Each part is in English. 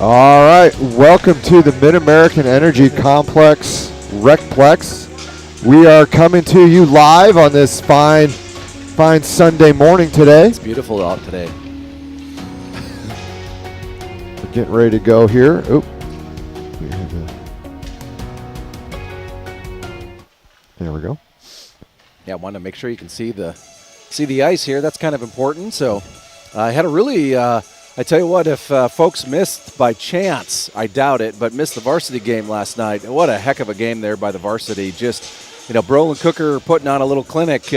All right, welcome to the Mid-American Energy Complex Recplex. We are coming to you live on this fine Sunday morning today. It's beautiful out today. We're getting ready to go here. Oop. There we go. Yeah, I want to make sure you can see the ice here. That's kind of important. So I had a really, I tell you what, if folks missed by chance, I doubt it, but missed the varsity game last night. What a heck of a game there by the varsity. Just, Brolin Cooker putting on a little clinic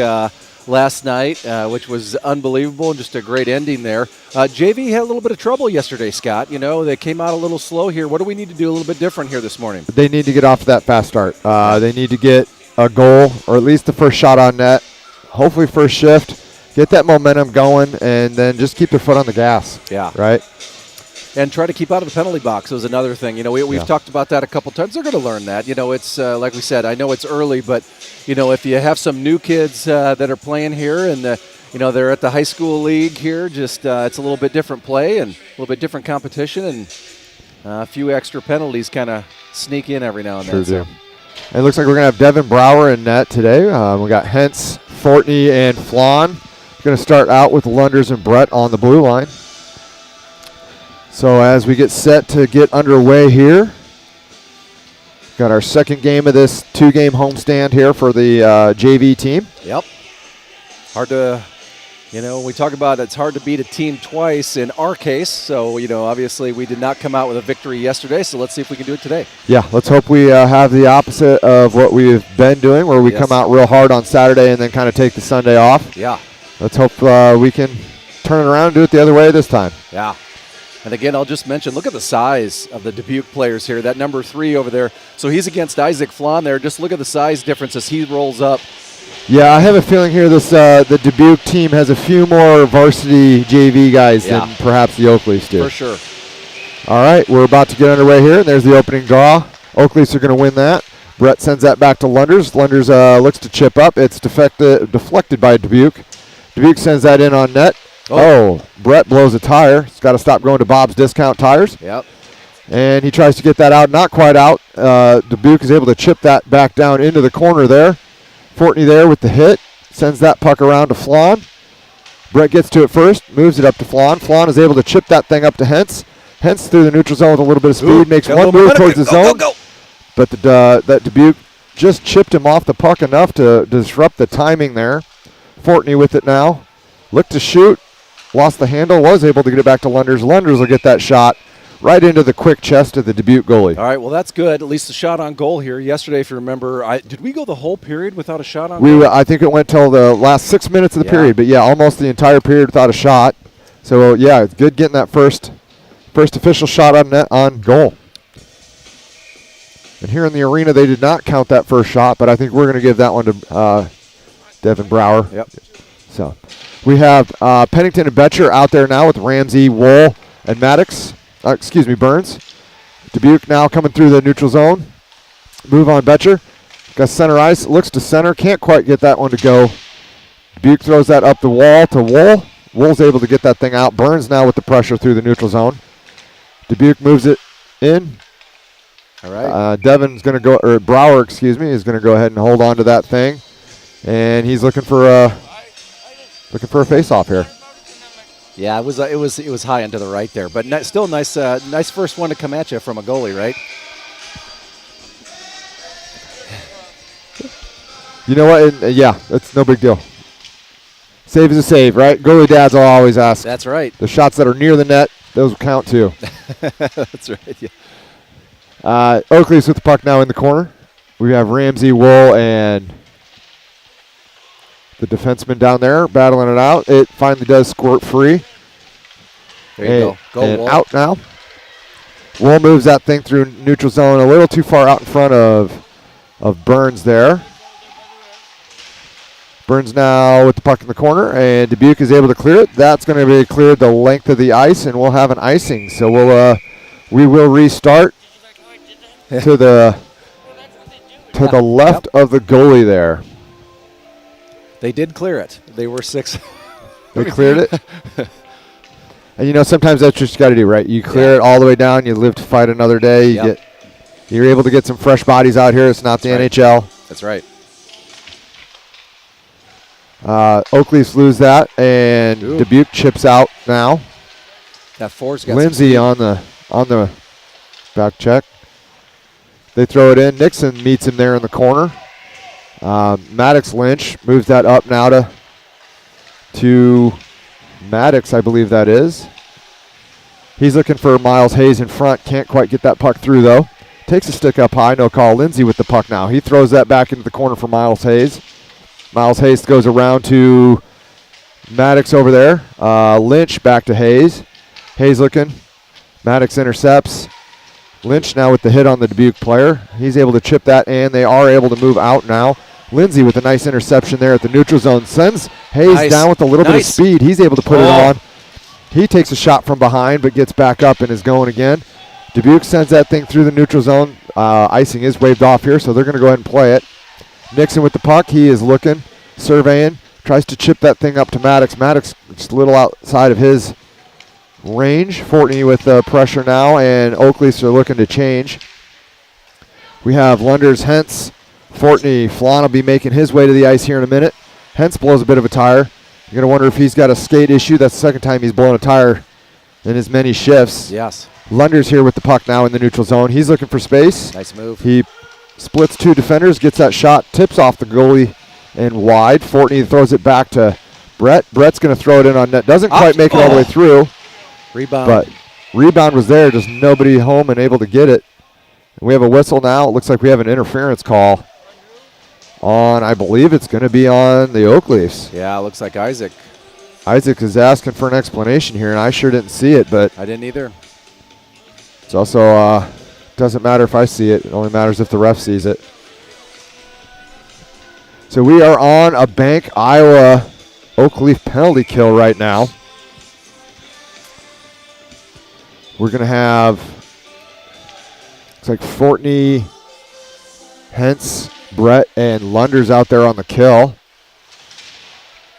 last night, which was unbelievable and just a great ending there. JV had a little bit of trouble yesterday, Scott. They came out a little slow here. What do we need to do a little bit different here this morning? They need to get off that fast start. They need to get a goal or at least the first shot on net. Hopefully first shift. Get that momentum going, and then just keep their foot on the gas. Yeah. Right? And try to keep out of the penalty box was another thing. We've talked about that a couple times. They're going to learn that. It's like we said, I know it's early, but, if you have some new kids that are playing here and, they're at the high school league here, just it's a little bit different play and a little bit different competition, and a few extra penalties kind of sneak in every now and then. Sure do. And it looks like we're going to have Devin Brower in net today. We got Hentz, Fortney, and Flan. Going to start out with Lunders and Brett on the blue line. So as we get set to get underway here, got our second game of this two-game homestand here for the JV team. Yep. Hard to, we talk about it's hard to beat a team twice in our case. So, obviously we did not come out with a victory yesterday. So let's see if we can do it today. Yeah, let's hope we have the opposite of what we've been doing, where we come out real hard on Saturday and then kind of take the Sunday off. Yeah. Let's hope we can turn it around and do it the other way this time. Yeah. And again, I'll just mention, look at the size of the Dubuque players here. That number 3 over there. So he's against Isaac Flan there. Just look at the size difference as he rolls up. Yeah, I have a feeling here the Dubuque team has a few more varsity JV guys than perhaps the Oakleys do. For sure. All right, we're about to get underway here. And there's the opening draw. Oakleys are going to win that. Brett sends that back to Lunders. Lunders looks to chip up. It's deflected by Dubuque. Dubuque sends that in on net. Oh, Brett blows a tire. He's got to stop going to Bob's Discount Tires. Yep. And he tries to get that out. Not quite out. Dubuque is able to chip that back down into the corner there. Fortney there with the hit. Sends that puck around to Flan. Brett gets to it first. Moves it up to Flan. Flan is able to chip that thing up to Hentz. Hentz through the neutral zone with a little bit of speed. Makes one move towards the zone. Go. But that Dubuque just chipped him off the puck enough to disrupt the timing there. Fortney with it now. Looked to shoot. Lost the handle. Was able to get it back to Lunders. Lunders will get that shot right into the quick chest of the Dubuque goalie. All right, well, that's good. At least the shot on goal here. Yesterday, if you remember, did we go the whole period without a shot on goal? I think it went till the last 6 minutes of the period. But, almost the entire period without a shot. So, it's good getting that first official shot on net on goal. And here in the arena, they did not count that first shot, but I think we're going to give that one to Devin Brower. Yep. So we have Pennington and Betcher out there now with Ramsey, Wool, and Maddox. Burns. Dubuque now coming through the neutral zone. Move on Betcher. Got center ice. Looks to center. Can't quite get that one to go. Dubuque throws that up the wall to Wool. Wool's able to get that thing out. Burns now with the pressure through the neutral zone. Dubuque moves it in. All right. Brower, is going to go ahead and hold on to that thing. And he's looking for a face-off here. Yeah, it was high and to the right there, but still nice first one to come at you from a goalie, right? You know what? That's no big deal. Save is a save, right? Goalie dads will always ask. That's right. The shots that are near the net, those count too. That's right. Yeah. Oakley's with the puck now in the corner. We have Ramsey, Wool, and the defenseman down there battling it out. It finally does squirt free. There you go. And Wool. Out now. Wool moves that thing through neutral zone a little too far out in front of Burns there. Burns now with the puck in the corner, and Dubuque is able to clear it. That's going to be cleared the length of the ice, and we'll have an icing. So we will restart to the left of the goalie there. They did clear it. They were 6. They cleared it. And sometimes that's what you got to do, right? You clear it all the way down. You live to fight another day. You're able to get some fresh bodies out here. It's not the NHL. That's right. Oak Leafs lose that, and Dubuque chips out now. That four's got Lindsay on the back check. They throw it in. Nixon meets him there in the corner. Maddox Lynch moves that up now to Maddox, I believe that is. He's looking for Miles Hayes in front. Can't quite get that puck through, though. Takes a stick up high. No call. Lindsay with the puck now. He throws that back into the corner for Miles Hayes. Miles Hayes goes around to Maddox over there. Lynch back to Hayes. Hayes looking. Maddox intercepts. Lynch now with the hit on the Dubuque player. He's able to chip that, and they are able to move out now. Lindsay with a nice interception there at the neutral zone. Sends Hayes down with a little bit of speed. He's able to put it on. He takes a shot from behind, but gets back up and is going again. Dubuque sends that thing through the neutral zone. Icing is waved off here, so they're going to go ahead and play it. Nixon with the puck. He is looking, surveying, tries to chip that thing up to Maddox. Maddox just a little outside of his range. Fortney with the pressure now, and Oak Leafs are looking to change. We have Lunders, Hentz, Fortney. Flan will be making his way to the ice here in a minute. Hentz blows a bit of a tire. You're going to wonder if he's got a skate issue. That's the second time he's blown a tire in as many shifts. Yes. Lunders here with the puck now in the neutral zone. He's looking for space. Nice move. He splits two defenders, gets that shot, tips off the goalie and wide. Fortney throws it back to Brett. Brett's going to throw it in on net. Doesn't quite make it all the way through. Rebound. But rebound was there, just nobody home and able to get it. And we have a whistle now. It looks like we have an interference call on, I believe it's going to be on the Oak Leafs. Yeah, it looks like Isaac. Isaac is asking for an explanation here, and I sure didn't see it, but I didn't either. it's also doesn't matter if I see it. It only matters if the ref sees it. So we are on a Bank Iowa Oak Leaf penalty kill right now. We're going to have, looks like Fortney, Hentz, Brett, and Lunders out there on the kill.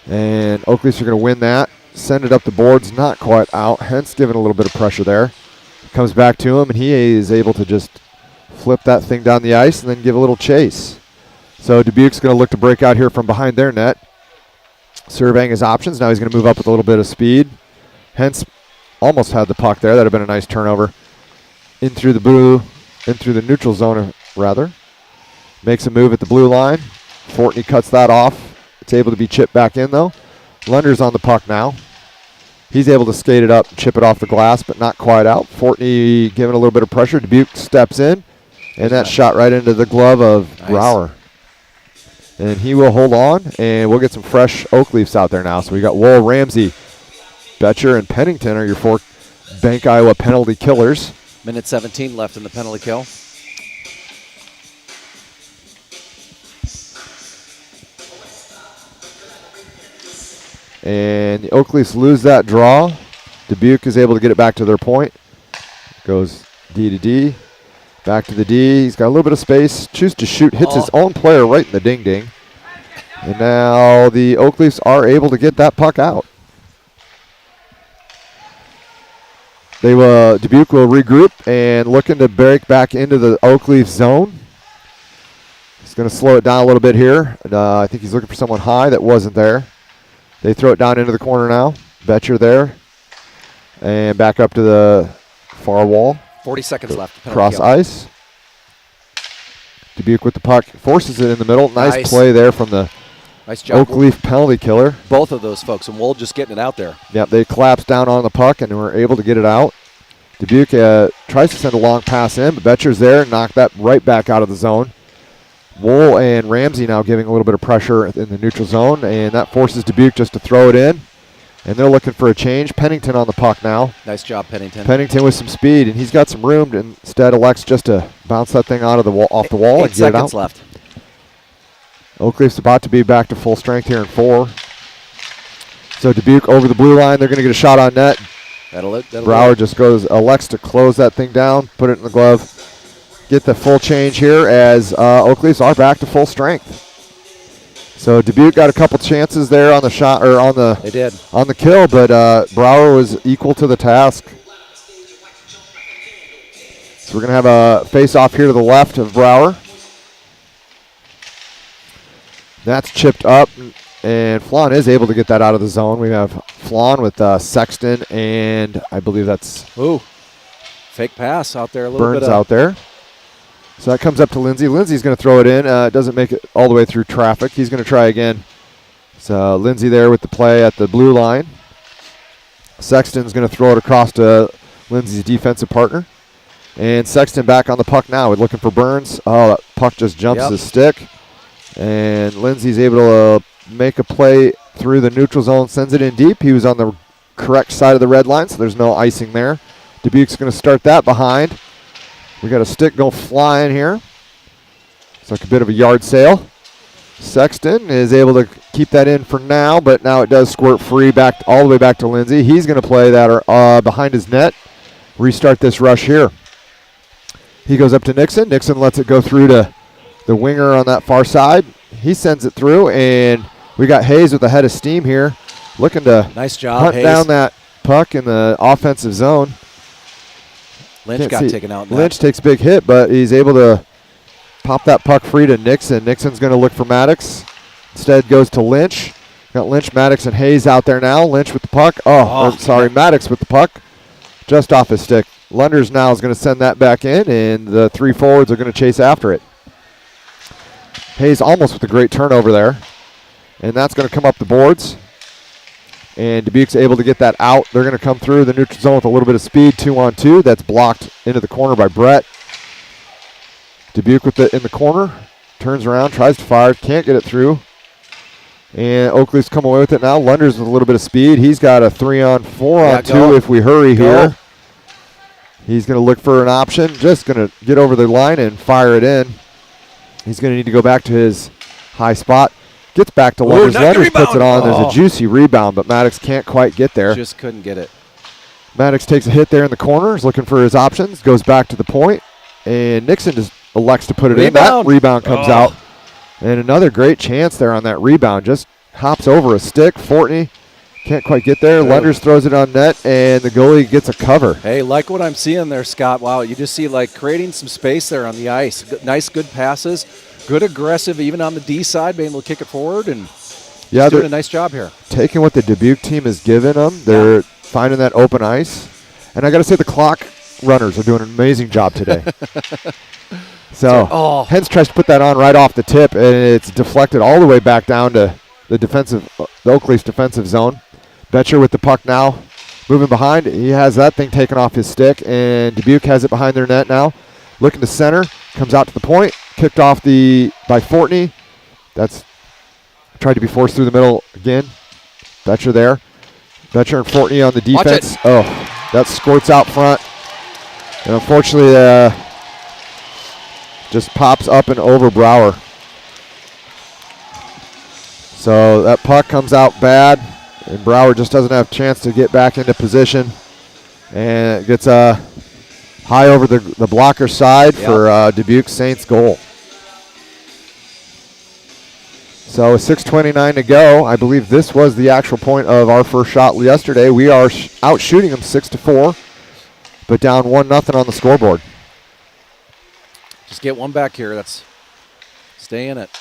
And Oak Leafs are going to win that. Send it up the boards, not quite out. Hentz giving a little bit of pressure there. Comes back to him, and he is able to just flip that thing down the ice and then give a little chase. So Dubuque's going to look to break out here from behind their net. Surveying his options. Now he's going to move up with a little bit of speed. Hentz almost had the puck there. That would have been a nice turnover. In through the neutral zone, rather. Makes a move at the blue line. Fortney cuts that off. It's able to be chipped back in, though. Lunder's on the puck now. He's able to skate it up, chip it off the glass, but not quite out. Fortney giving a little bit of pressure. Dubuque steps in, and that shot right into the glove of Brower. And he will hold on, and we'll get some fresh Oak Leafs out there now. So we got Wool, Ramsey, Betcher, and Pennington are your four Bank Iowa penalty killers. Minute 17 left in the penalty kill. And the Oak Leafs lose that draw. Dubuque is able to get it back to their point. Goes D to D. Back to the D. He's got a little bit of space. Chooses to shoot. Hits his own player right in the ding-ding. And now the Oak Leafs are able to get that puck out. Dubuque will regroup and looking to break back into the Oak Leaf zone. He's going to slow it down a little bit here. And, I think he's looking for someone high that wasn't there. They throw it down into the corner now. Betcher there. And back up to the far wall. 40 seconds left. Cross ice. Dubuque with the puck. Forces it in the middle. Nice play there from the job. Oak Leaf penalty killer. Both of those folks. And Wool just getting it out there. Yep, they collapsed down on the puck and were able to get it out. Dubuque tries to send a long pass in, but Betcher's there and knocked that right back out of the zone. Wool and Ramsey now giving a little bit of pressure in the neutral zone, and that forces Dubuque just to throw it in. And they're looking for a change. Pennington on the puck now. Nice job, Pennington. Pennington with some speed, and he's got some room. Instead, elects just to bounce that thing out of the off the wall and get it out. 8 seconds left. Oak Leaf's about to be back to full strength here in 4. So Dubuque over the blue line. They're going to get a shot on net. Brower just elects to close that thing down, put it in the glove. Get the full change here as Oak Leafs are back to full strength. So Dubuque got a couple chances there on the shot or on the They did. on the kill, but Brower was equal to the task. So we're gonna have a face-off here to the left of Brower. That's chipped up, and Flan is able to get that out of the zone. We have Flan with Sexton, and I believe that's Fake pass out there a little Burns bit. out there. So that comes up to Lindsay. Lindsay's going to throw it in. It doesn't make it all the way through traffic. He's going to try again. So Lindsay there with the play at the blue line. Sexton's going to throw it across to Lindsay's defensive partner. And Sexton back on the puck now. We're looking for Burns. Oh, that puck just jumps his stick. And Lindsay's able to make a play through the neutral zone, sends it in deep. He was on the correct side of the red line, so there's no icing there. Dubuque's going to start that behind. We got a stick go flying here. It's like a bit of a yard sale. Sexton is able to keep that in for now, but now it does squirt free back all the way back to Lindsay. He's going to play that behind his net. Restart this rush here. He goes up to Nixon. Nixon lets it go through to the winger on that far side. He sends it through, and we got Hayes with a head of steam here, looking to nice job, hunt Hayes. down that puck in the offensive zone. Lynch got taken out. Lynch takes a big hit, but he's able to pop that puck free to Nixon. Nixon's going to look for Maddox. Instead goes to Lynch. Got Lynch, Maddox, and Hayes out there now. Lynch with the puck. Maddox with the puck. Just off his stick. Lunders now is going to send that back in, and the three forwards are going to chase after it. Hayes almost with a great turnover there. And that's going to come up the boards. And Dubuque's able to get that out. They're going to come through the neutral zone with a little bit of speed, 2-on-2. That's blocked into the corner by Brett. Dubuque with it in the corner. Turns around, tries to fire, can't get it through. And Oakley's come away with it now. Lunders with a little bit of speed. He's got a 3-on-4-on-2 if we hurry here. He's going to look for an option. Just going to get over the line and fire it in. He's going to need to go back to his high spot. Gets back to Lunders. Lunders puts it on. There's a juicy rebound, but Maddox can't quite get there. Just couldn't get it. Maddox takes a hit there in the corner. Is looking for his options. Goes back to the point. And Nixon just elects to put it in. That rebound comes out. And another great chance there on that rebound. Just hops over a stick. Fortney can't quite get there. Lunders throws it on net, and the goalie gets a cover. Hey, like what I'm seeing there, Scott. Wow, you just see like creating some space there on the ice. Nice, good passes. Good aggressive, even on the D side, being able to kick it forward, and doing a nice job here. Taking what the Dubuque team has given them. They're finding that open ice. And I got to say the clock runners are doing an amazing job today. So Hens tries to put that on right off the tip, and it's deflected all the way back down to the Oakley's defensive zone. Betcher with the puck now, moving behind. He has that thing taken off his stick, and Dubuque has it behind their net now. Looking to center, comes out to the point, kicked off by Fortney. That's tried to be forced through the middle again. Betcher there. Betcher and Fortney on the defense. Oh, that squirts out front. And unfortunately, just pops up and over Brower. So that puck comes out bad, and Brower just doesn't have a chance to get back into position. And it gets high over the blocker side for Dubuque Saints goal. So 6:29 to go. I believe this was the actual point of our first shot yesterday. We are out shooting them 6-4, but down 1-0 on the scoreboard. Just get one back here. That's stay in it.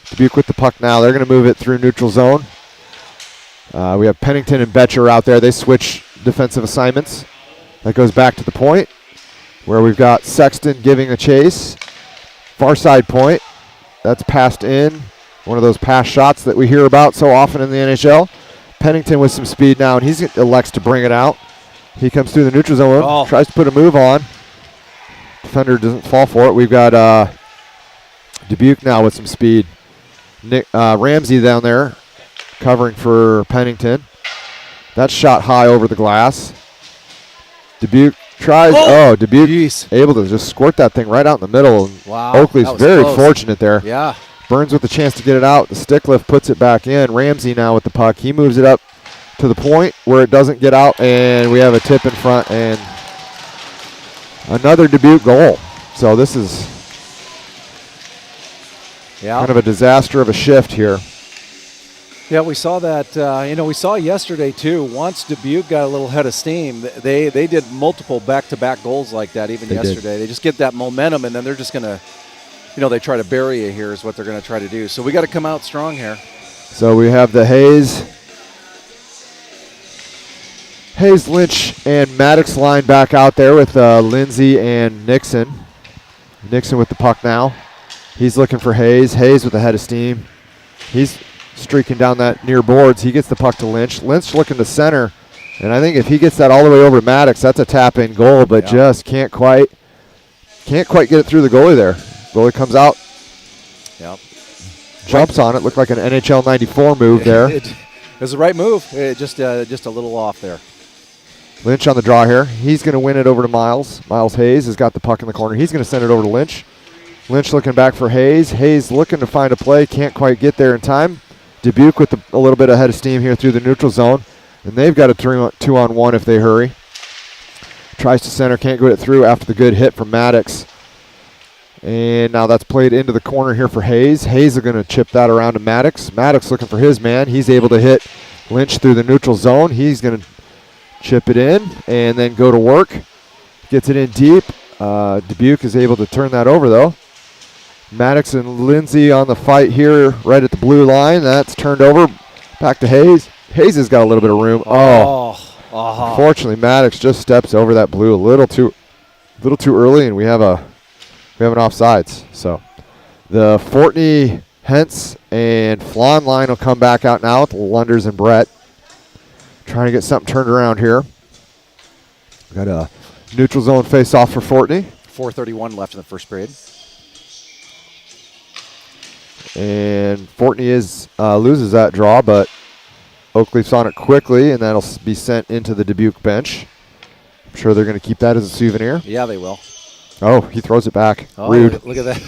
Dubuque with the puck now. They're going to move it through neutral zone. We have Pennington and Betcher out there. They switch defensive assignments. That goes back to the point where we've got Sexton giving a chase. Far side point. That's passed in. One of those pass shots that we hear about so often in the NHL. Pennington with some speed now, and he elects to bring it out. He comes through the neutral zone, tries to put a move on. Defender doesn't fall for it. We've got Dubuque now with some speed. Ramsey down there covering for Pennington. That's shot high over the glass. Dubuque tries. Dubuque able to just squirt that thing right out in the middle. Wow. Oakley's very fortunate there. Yeah. Burns with the chance to get it out. The stick lift puts it back in. Ramsey now with the puck. He moves it up to the point where it doesn't get out, and we have a tip in front and another Dubuque goal. So this is Yeah. Kind of a disaster of a shift here. Yeah, we saw that. We saw yesterday too. Once Dubuque got a little head of steam, they did multiple back-to-back goals like that. Even yesterday, they just get that momentum, and then they're just gonna, they try to bury you here is what they're gonna try to do. So we got to come out strong here. So we have the Hayes, Lynch, and Maddox line back out there with Lindsay and Nixon. Nixon with the puck now. He's looking for Hayes. Hayes with the head of steam. He's streaking down that near boards. He gets the puck to Lynch. Lynch looking to center. And I think if he gets that all the way over to Maddox, that's a tap-in goal, but just can't quite get it through the goalie there. Goalie comes out. Yep. Jumps on it. Looked like an NHL 94 move there. It was the right move. Just a little off there. Lynch on the draw here. He's going to win it over to Miles. Miles Hayes has got the puck in the corner. He's going to send it over to Lynch. Lynch looking back for Hayes. Hayes looking to find a play. Can't quite get there in time. Dubuque with a little bit ahead of steam here through the neutral zone. And they've got a 2-on-1 if they hurry. Tries to center. Can't get it through after the good hit from Maddox. And now that's played into the corner here for Hayes. Hayes is going to chip that around to Maddox. Maddox looking for his man. He's able to hit Lynch through the neutral zone. He's going to chip it in and then go to work. Gets it in deep. Dubuque is able to turn that over, though. Maddox and Lindsay on the fight here right at the blue line. That's turned over. Back to Hayes. Hayes has got a little bit of room. Unfortunately, Maddox just steps over that blue a little too early, and we have an offsides. So the Fortney, Hentz, and Flan line will come back out now with Lunders and Brett. Trying to get something turned around here. Got a neutral zone face-off for Fortney. 4:31 left in the first period. And Fortney loses that draw, but Oakleaf's on it quickly, and that'll be sent into the Dubuque bench. I'm sure they're going to keep that as a souvenir. Yeah, they will. Oh, he throws it back. Oh, Rude. Look at that.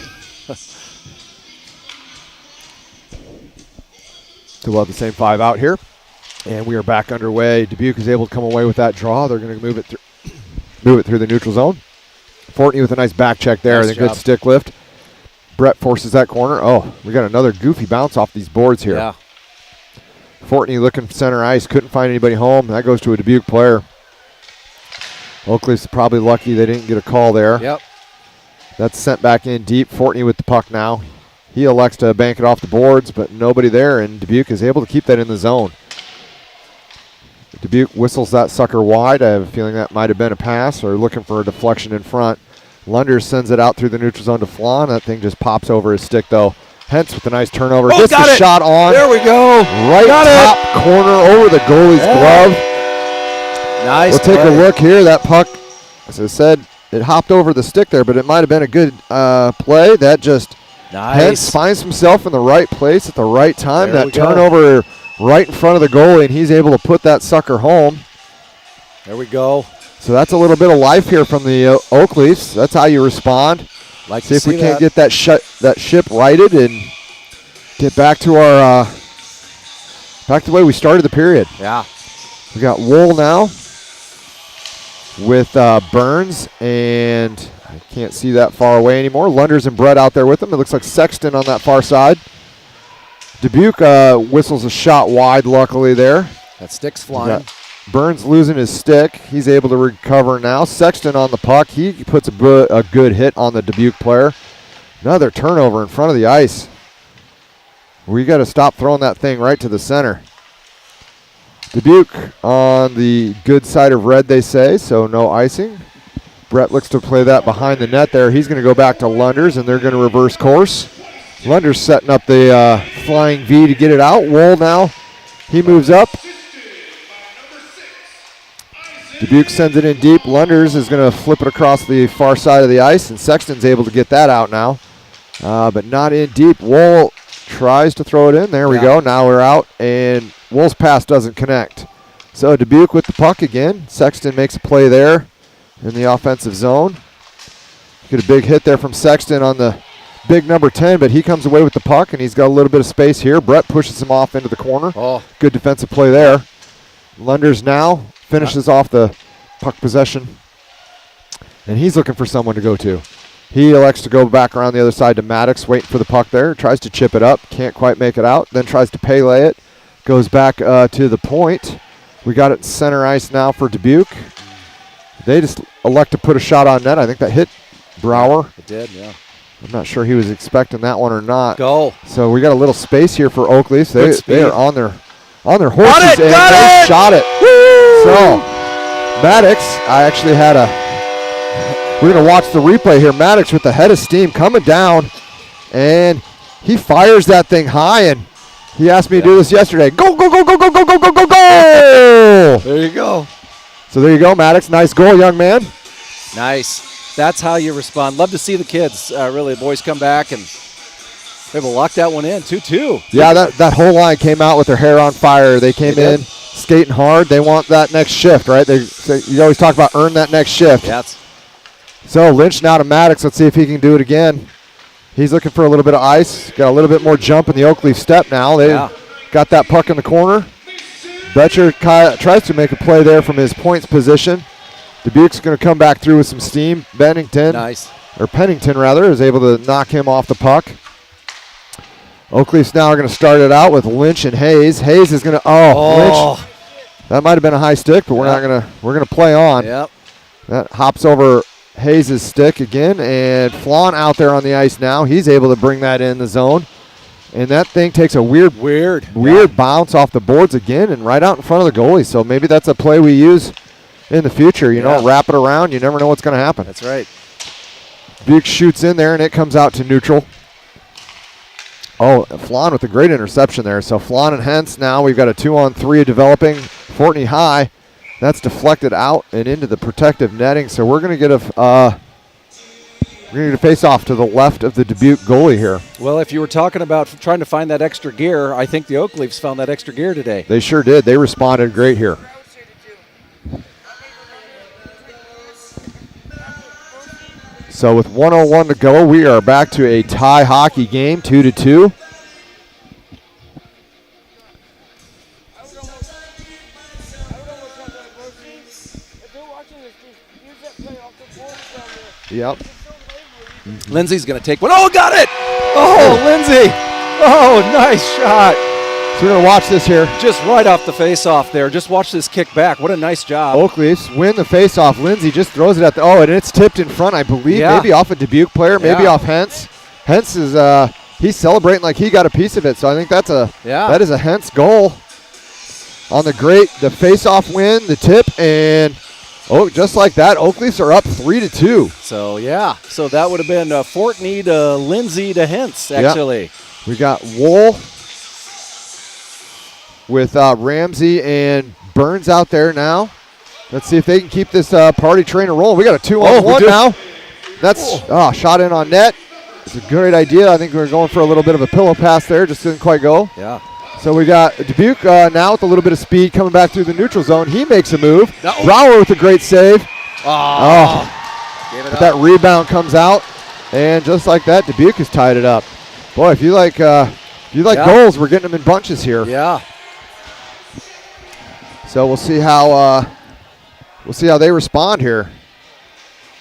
So we'll have the same 5 out here. And we are back underway. Dubuque is able to come away with that draw. They're going to move it through the neutral zone. Fortney with a nice back check there. Nice and a good stick lift. Brett forces that corner. Oh, we got another goofy bounce off these boards here. Yeah. Fortney looking for center ice. Couldn't find anybody home. That goes to a Dubuque player. Oakley's probably lucky they didn't get a call there. Yep. That's sent back in deep. Fortney with the puck now. He elects to bank it off the boards, but nobody there, and Dubuque is able to keep that in the zone. Dubuque whistles that sucker wide. I have a feeling that might have been a pass or looking for a deflection in front. Lunders sends it out through the neutral zone to Flan. That thing just pops over his stick, though. Hentz with a nice turnover. Gets the shot on. There we go. Right top corner over the goalie's glove. Nice. We'll take a look here. That puck, as I said, it hopped over the stick there, but it might have been a good play. That just Hentz finds himself in the right place at the right time. That turnover right in front of the goalie, and he's able to put that sucker home. There we go. So that's a little bit of life here from the Oakleafs. That's how you respond. See if we can't get that ship righted and get back to our back to the way we started the period. Yeah. We got Wool now with Burns, and I can't see that far away anymore. Lunders and Brett out there with them. It looks like Sexton on that far side. Dubuque whistles a shot wide, luckily there. That stick's flying. Burns losing his stick. He's able to recover now. Sexton on the puck. He puts a good hit on the Dubuque player. Another turnover in front of the ice. We got to stop throwing that thing right to the center. Dubuque on the good side of red, they say, so no icing. Brett looks to play that behind the net there. He's going to go back to Lunders, and they're going to reverse course. Lunders setting up the flying V to get it out. Wool now. He moves up. Dubuque sends it in deep. Lunders is going to flip it across the far side of the ice, and Sexton's able to get that out now, but not in deep. Wool tries to throw it in. There we go. Now we're out, and Wool's pass doesn't connect. So Dubuque with the puck again. Sexton makes a play there in the offensive zone. Get a big hit there from Sexton on the big number 10, but he comes away with the puck, and he's got a little bit of space here. Brett pushes him off into the corner. Good defensive play there. Lunders now finishes off the puck possession, and he's looking for someone to go to. He elects to go back around the other side to Maddox, waiting for the puck there. Tries to chip it up. Can't quite make it out. Then tries to Pele it. Goes back to the point. We got it center ice now for Dubuque. They just elect to put a shot on net. I think that hit Brower. It did, yeah. I'm not sure he was expecting that one or not. Goal. So we got a little space here for Oakley. So they are on their horses Got it, and got they it! shot it. Woo! So Maddox, I actually had we're going to watch the replay here. Maddox with the head of steam coming down, and he fires that thing high, and he asked me to do this yesterday. Go, go, go, go, go, go, go, go, go, go! There you go. So there you go, Maddox. Nice goal, young man. Nice. That's how you respond. Love to see the kids, really, the boys come back and be able to lock that one in, 2-2. Yeah, that whole line came out with their hair on fire. They came in skating hard. They want that next shift, right? You always talk about earn that next shift. Yes. So Lynch now to Maddox. Let's see if he can do it again. He's looking for a little bit of ice. Got a little bit more jump in the Oakleaf step now. They got that puck in the corner. Betcher tries to make a play there from his points position. Dubuque's going to come back through with some steam. Pennington is able to knock him off the puck. Oakleaf's now going to start it out with Lynch and Hayes. Hayes is going to Lynch. That might have been a high stick, but we're going to play on. Yep. That hops over Hayes' stick again, and Flan out there on the ice now. He's able to bring that in the zone. And that thing takes a weird bounce off the boards again and right out in front of the goalie. So maybe that's a play we use in the future. You know, wrap it around. You never know what's going to happen. That's right. Duke shoots in there, and it comes out to neutral. Oh, Flan with a great interception there. So Flan and Hentz now. We've got a 2-on-3 developing. Fortney high. That's deflected out and into the protective netting. So we're going to get a face off to the left of the Dubuque goalie here. Well, if you were talking about trying to find that extra gear, I think the Oakleafs found that extra gear today. They sure did. They responded great here. So with 1:01 to go, we are back to a tie hockey game, 2-2. Yep. Lindsay's going to take one. Oh, got it! Oh, Lindsay! Oh, nice shot. So we're going to watch this here. Just right off the face-off there. Just watch this kick back. What a nice job. Oakleafs win the face-off. Lindsay just throws it at the... Oh, and it's tipped in front, I believe. Yeah. Maybe off a Dubuque player, maybe off Hentz. Hentz is... he's celebrating like he got a piece of it. So I think that is a Hentz goal on the face-off win, the tip, and... Oh, just like that, Oakleafs are up 3-2. So, yeah. So that would have been Fortney to Lindsay to Hentz, actually. Yep. We got Wool with Ramsey and Burns out there now. Let's see if they can keep this party train rolling. We got a 2-on-1 now. That's shot in on net. It's a great idea. I think we're going for a little bit of a pillow pass there. Just didn't quite go. Yeah. So we got Dubuque now with a little bit of speed coming back through the neutral zone. He makes a move. Brower with a great save. That rebound comes out, and just like that, Dubuque has tied it up. Boy, if you like goals, we're getting them in bunches here. Yeah. So we'll see how they respond here.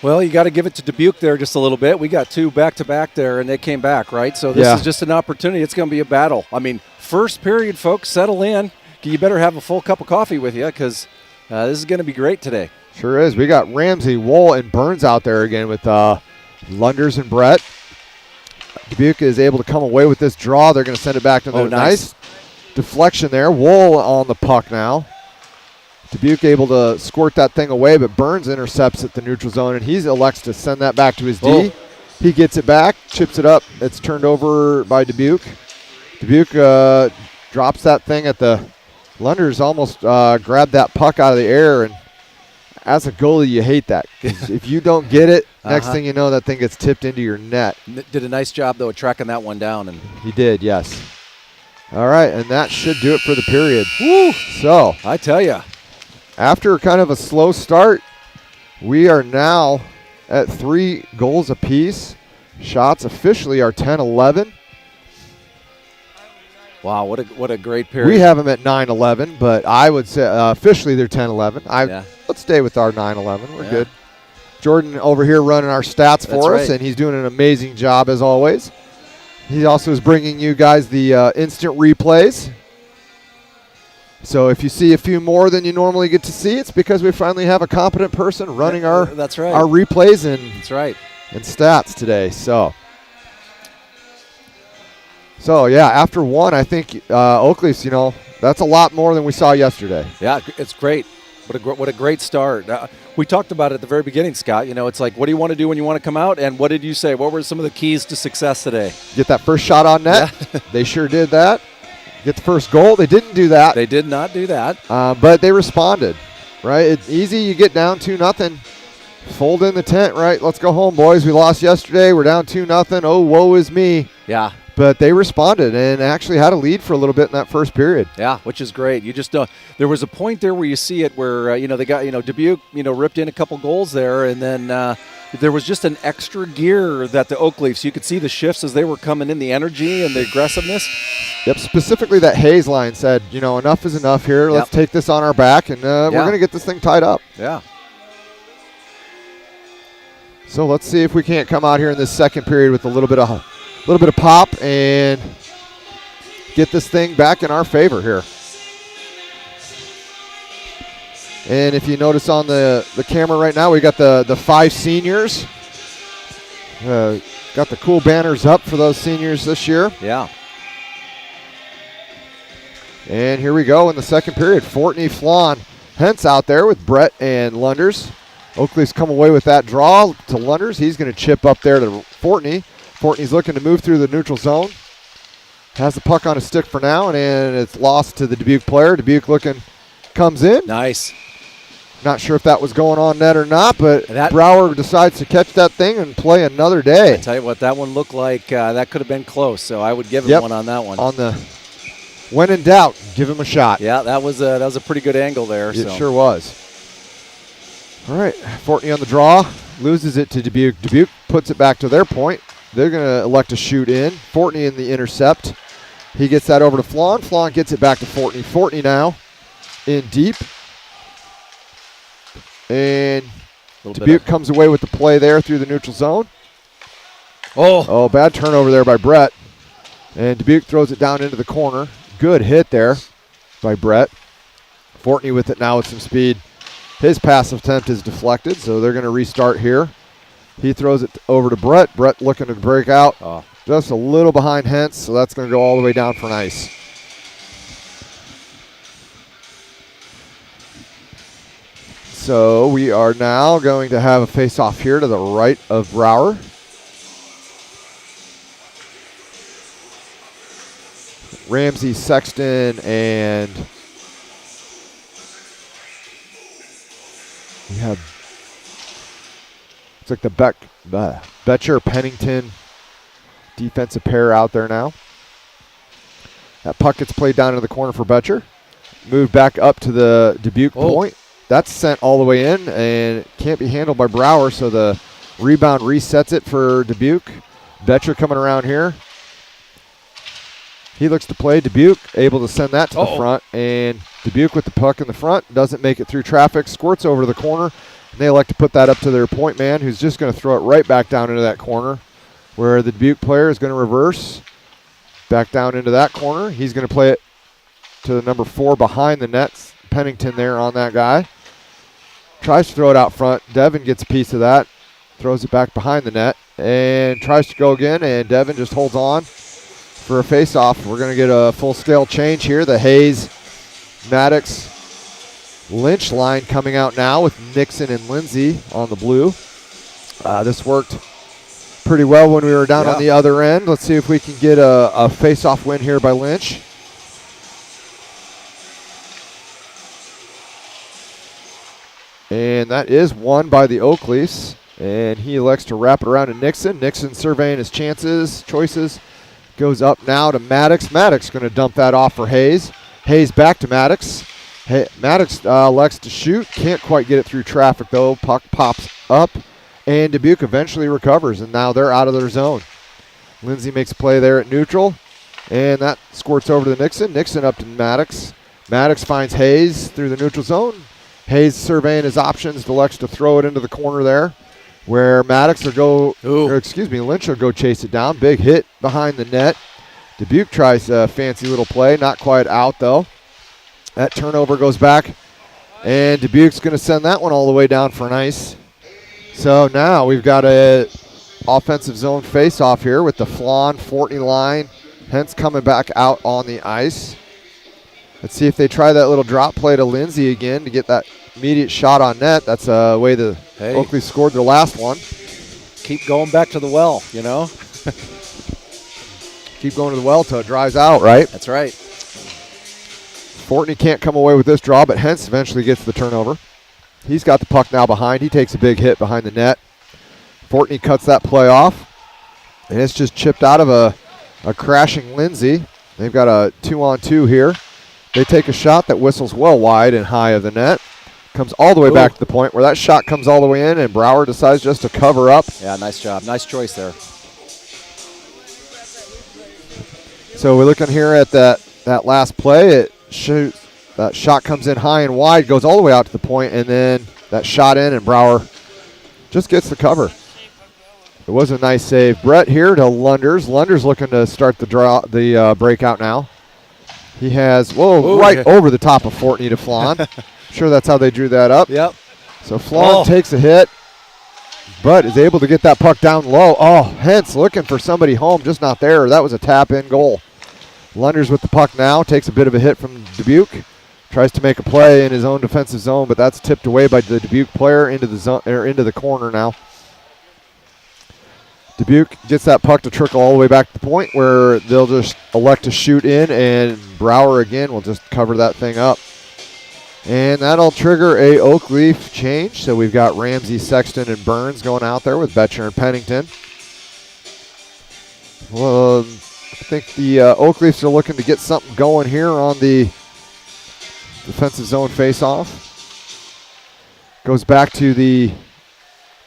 Well, you got to give it to Dubuque there just a little bit. We got two back-to-back there, and they came back, right? So this is just an opportunity. It's going to be a battle. I mean, first period, folks, settle in. You better have a full cup of coffee with you because this is going to be great today. Sure is. We got Ramsey, Wool, and Burns out there again with Lunders and Brett. Dubuque is able to come away with this draw. They're going to send it back to the nice deflection there. Wool on the puck now. Dubuque able to squirt that thing away, but Burns intercepts at the neutral zone, and he elects to send that back to his D. He gets it back, chips it up. It's turned over by Dubuque. Dubuque drops that thing at the Lunders, almost grabbed that puck out of the air, and as a goalie, you hate that. 'Cause if you don't get it, next thing you know, that thing gets tipped into your net. Did a nice job, though, of tracking that one down. And he did, yes. All right, and that should do it for the period. Woo! So I tell you. After kind of a slow start, we are now at 3 goals apiece. Shots officially are 10-11. Wow, what a great period. We have them at 9-11, but I would say officially they're 10-11. Let's stay with our 9-11. We're good. Jordan over here running our stats for us, and he's doing an amazing job as always. He also is bringing you guys the instant replays. So if you see a few more than you normally get to see, it's because we finally have a competent person running our replays and and stats today. So yeah, after one, I think Oakleaf's, that's a lot more than we saw yesterday. Yeah, it's great. What a great start. We talked about it at the very beginning, Scott. It's like, what do you want to do when you want to come out? And what did you say? What were some of the keys to success today? Get that first shot on net. Yeah. They sure did that. Get the first goal. They didn't do that. They did not do that. But they responded, right? It's easy. You get down 2-0. Fold in the tent, right? Let's go home, boys. We lost yesterday. We're down 2-0. Oh, woe is me. Yeah. But they responded and actually had a lead for a little bit in that first period. Yeah, which is great. You just there was a point there where you see it where they got Dubuque ripped in a couple goals there, and then there was just an extra gear that the Oakleafs. You could see the shifts as they were coming in, the energy and the aggressiveness. Yep, specifically that Hayes line said, enough is enough here. Let's take this on our back, and we're going to get this thing tied up. Yeah. So let's see if we can't come out here in this second period with a little bit of pop and get this thing back in our favor here. And if you notice on the camera right now, we got the 5 seniors. Got the cool banners up for those seniors this year. Yeah. And here we go in the second period. Fortney, Flan, Hentz out there with Brett and Lunders. Oakleaf's come away with that draw to Lunders. He's going to chip up there to Fortney. Fortney's looking to move through the neutral zone. Has the puck on his stick for now, and it's lost to the Dubuque player. Dubuque comes in. Nice. Not sure if that was going on net or not, but Brower decides to catch that thing and play another day. I tell you what, that one looked like that could have been close, so I would give him one on that one. When in doubt, give him a shot. Yeah, that was a pretty good angle there. It sure was. All right, Fortney on the draw, loses it to Dubuque. Dubuque puts it back to their point. They're going to elect to shoot in. Fortney in the intercept. He gets that over to Flan. Flan gets it back to Fortney. Fortney now in deep. And Dubuque comes away with the play there through the neutral zone. Oh, bad turnover there by Brett. And Dubuque throws it down into the corner. Good hit there by Brett. Fortney with it now with some speed. His pass attempt is deflected, so they're going to restart here. He throws it over to Brett. Brett looking to break out. Just a little behind Hentz, so that's going to go all the way down for an ice. So we are now going to have a face-off here to the right of Brower. Ramsey, Sexton, and we have, it's like the Betcher Pennington defensive pair out there now. That puck gets played down into the corner for Betcher. Moved back up to the Dubuque point. That's sent all the way in and can't be handled by Brower, so the rebound resets it for Dubuque. Betcher coming around here. He looks to play. Dubuque able to send that to the front, and Dubuque with the puck in the front doesn't make it through traffic, squirts over to the corner, and they elect to put that up to their point man, who's just going to throw it right back down into that corner, where the Dubuque player is going to reverse back down into that corner. He's going to play it to the number 4 behind the net, Pennington there on that guy. Tries to throw it out front. Devin gets a piece of that, throws it back behind the net, and tries to go again, and Devin just holds on for a face-off. We're going to get a full-scale change here. The Hayes, Maddox, Lynch line coming out now with Nixon and Lindsay on the blue. This worked pretty well when we were down on the other end. Let's see if we can get a face-off win here by Lynch. And that is won by the Oakleafs. And he elects to wrap it around to Nixon. Nixon surveying his choices. Goes up now to Maddox. Maddox going to dump that off for Hayes. Hayes back to Maddox. Maddox elects to shoot. Can't quite get it through traffic, though. Puck pops up. And Dubuque eventually recovers, and now they're out of their zone. Lindsay makes a play there at neutral. And that squirts over to Nixon. Nixon up to Maddox. Maddox finds Hayes through the neutral zone. Hayes surveying his options, elects to throw it into the corner there. where Maddox will go, Ooh. or excuse me, Lynch will go chase it down. Big hit behind the net. Dubuque tries a fancy little play, not quite out though. That turnover goes back, and Dubuque's going to send that one all the way down for an ice. So now we've got a offensive zone face-off here with the Flan Fortney line, hence coming back out on the ice. Let's see if they try that little drop play to Lindsay again to get that immediate shot on net. That's the way the Oakley scored their last one. Keep going back to the well, you know. Keep going to the well till it dries out, right? That's right. Fortney can't come away with this draw, but Hentz eventually gets the turnover. He's got the puck now behind. He takes a big hit behind the net. Fortney cuts that play off, and it's just chipped out of a crashing Lindsay. They've got a 2-on-2 here. They take a shot that whistles well wide and high of the net. Comes all the way back to the point where that shot comes all the way in, and Brower decides just to cover up. Yeah, nice job. Nice choice there. So we're looking here at that last play. It shoots. That shot comes in high and wide, goes all the way out to the point, and then that shot in, and Brower just gets the cover. It was a nice save. Brett here to Lunders. Lunders looking to start the breakout now. He has, right over the top of Fortney to Flan. Sure that's how they drew that up. Yep. So Flan takes a hit, but is able to get that puck down low. Oh, Hentz looking for somebody home, just not there. That was a tap-in goal. Lunders with the puck now, takes a bit of a hit from Dubuque. Tries to make a play in his own defensive zone, but that's tipped away by the Dubuque player into the zone, or into the corner now. Dubuque gets that puck to trickle all the way back to the point where they'll just elect to shoot in, and Brower again will just cover that thing up. And that'll trigger a Oak Leaf change. So we've got Ramsey, Sexton, and Burns going out there with Betcher and Pennington. Well, I think the Oak Leafs are looking to get something going here on the defensive zone face-off. Goes back to the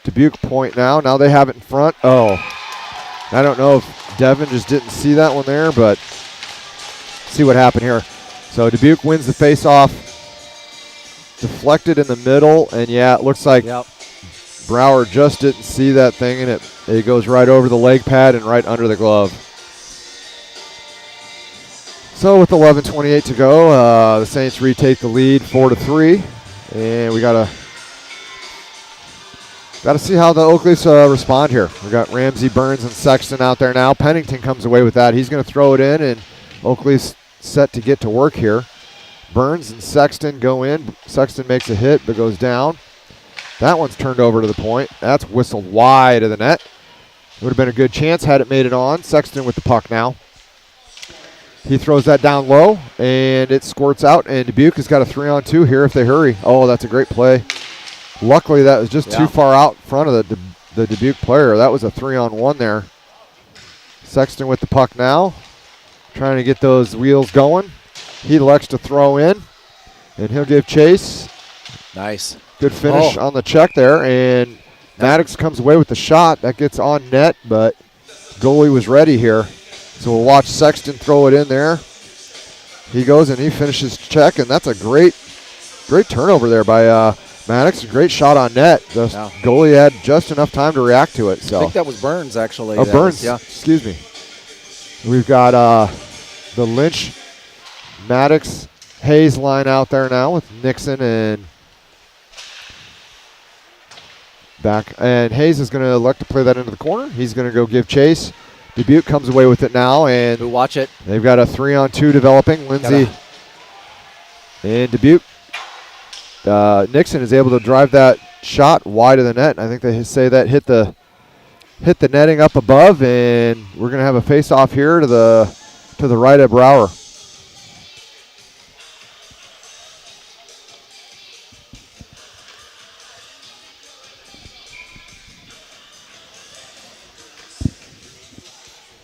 Dubuque point now. Now they have it in front. Oh, I don't know if Devin just didn't see that one there, but see what happened here. So Dubuque wins the face-off. Deflected in the middle, and yeah, it looks like Brower just didn't see that thing, and it goes right over the leg pad and right under the glove. So with 11:28 to go, the Saints retake the lead 4-3, and we gotta see how the Oak Leafs respond here. We got Ramsey, Burns, and Sexton out there now. Pennington comes away with that. He's going to throw it in, and Oak Leafs set to get to work here. Burns and Sexton go in. Sexton makes a hit but goes down. That one's turned over to the point. That's whistled wide of the net. Would have been a good chance had it made it on. Sexton with the puck now. He throws that down low, and it squirts out, and Dubuque has got a 3-on-2 here if they hurry. Oh, that's a great play. Luckily, that was just too far out in front of the Dubuque player. That was a 3-on-1 there. Sexton with the puck now, trying to get those wheels going. He elects to throw in, and he'll give chase. Nice. Good finish on the check there, and Maddox comes away with the shot. That gets on net, but goalie was ready here. So we'll watch Sexton throw it in there. He goes and he finishes check, and that's a great turnover there by Maddox. A great shot on net. The goalie had just enough time to react to it. So I think that was Burns, actually. Oh, Burns. Excuse me. We've got the Lynch, Maddox, Hayes line out there now with Nixon and back. And Hayes is going to elect to play that into the corner. He's going to go give chase. Dubuque comes away with it now, and watch it. They've got a 3-on-2 developing. Lindsay and Dubuque. Nixon is able to drive that shot wide of the net. I think they say that hit the netting up above, and we're going to have a face-off here to the right of Brower.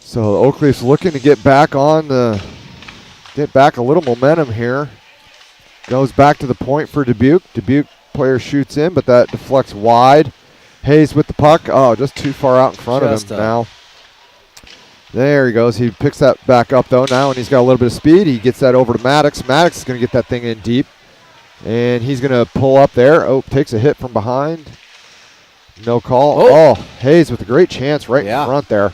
So Oak Leafs looking to get back a little momentum here. Goes back to the point for Dubuque. Dubuque player shoots in, but that deflects wide. Hayes with the puck. Oh, just too far out in front of him now. There he goes. He picks that back up, though, now, and he's got a little bit of speed. He gets that over to Maddox. Maddox is going to get that thing in deep, and he's going to pull up there. Oh, takes a hit from behind. No call. Oh, Hayes with a great chance right in front there.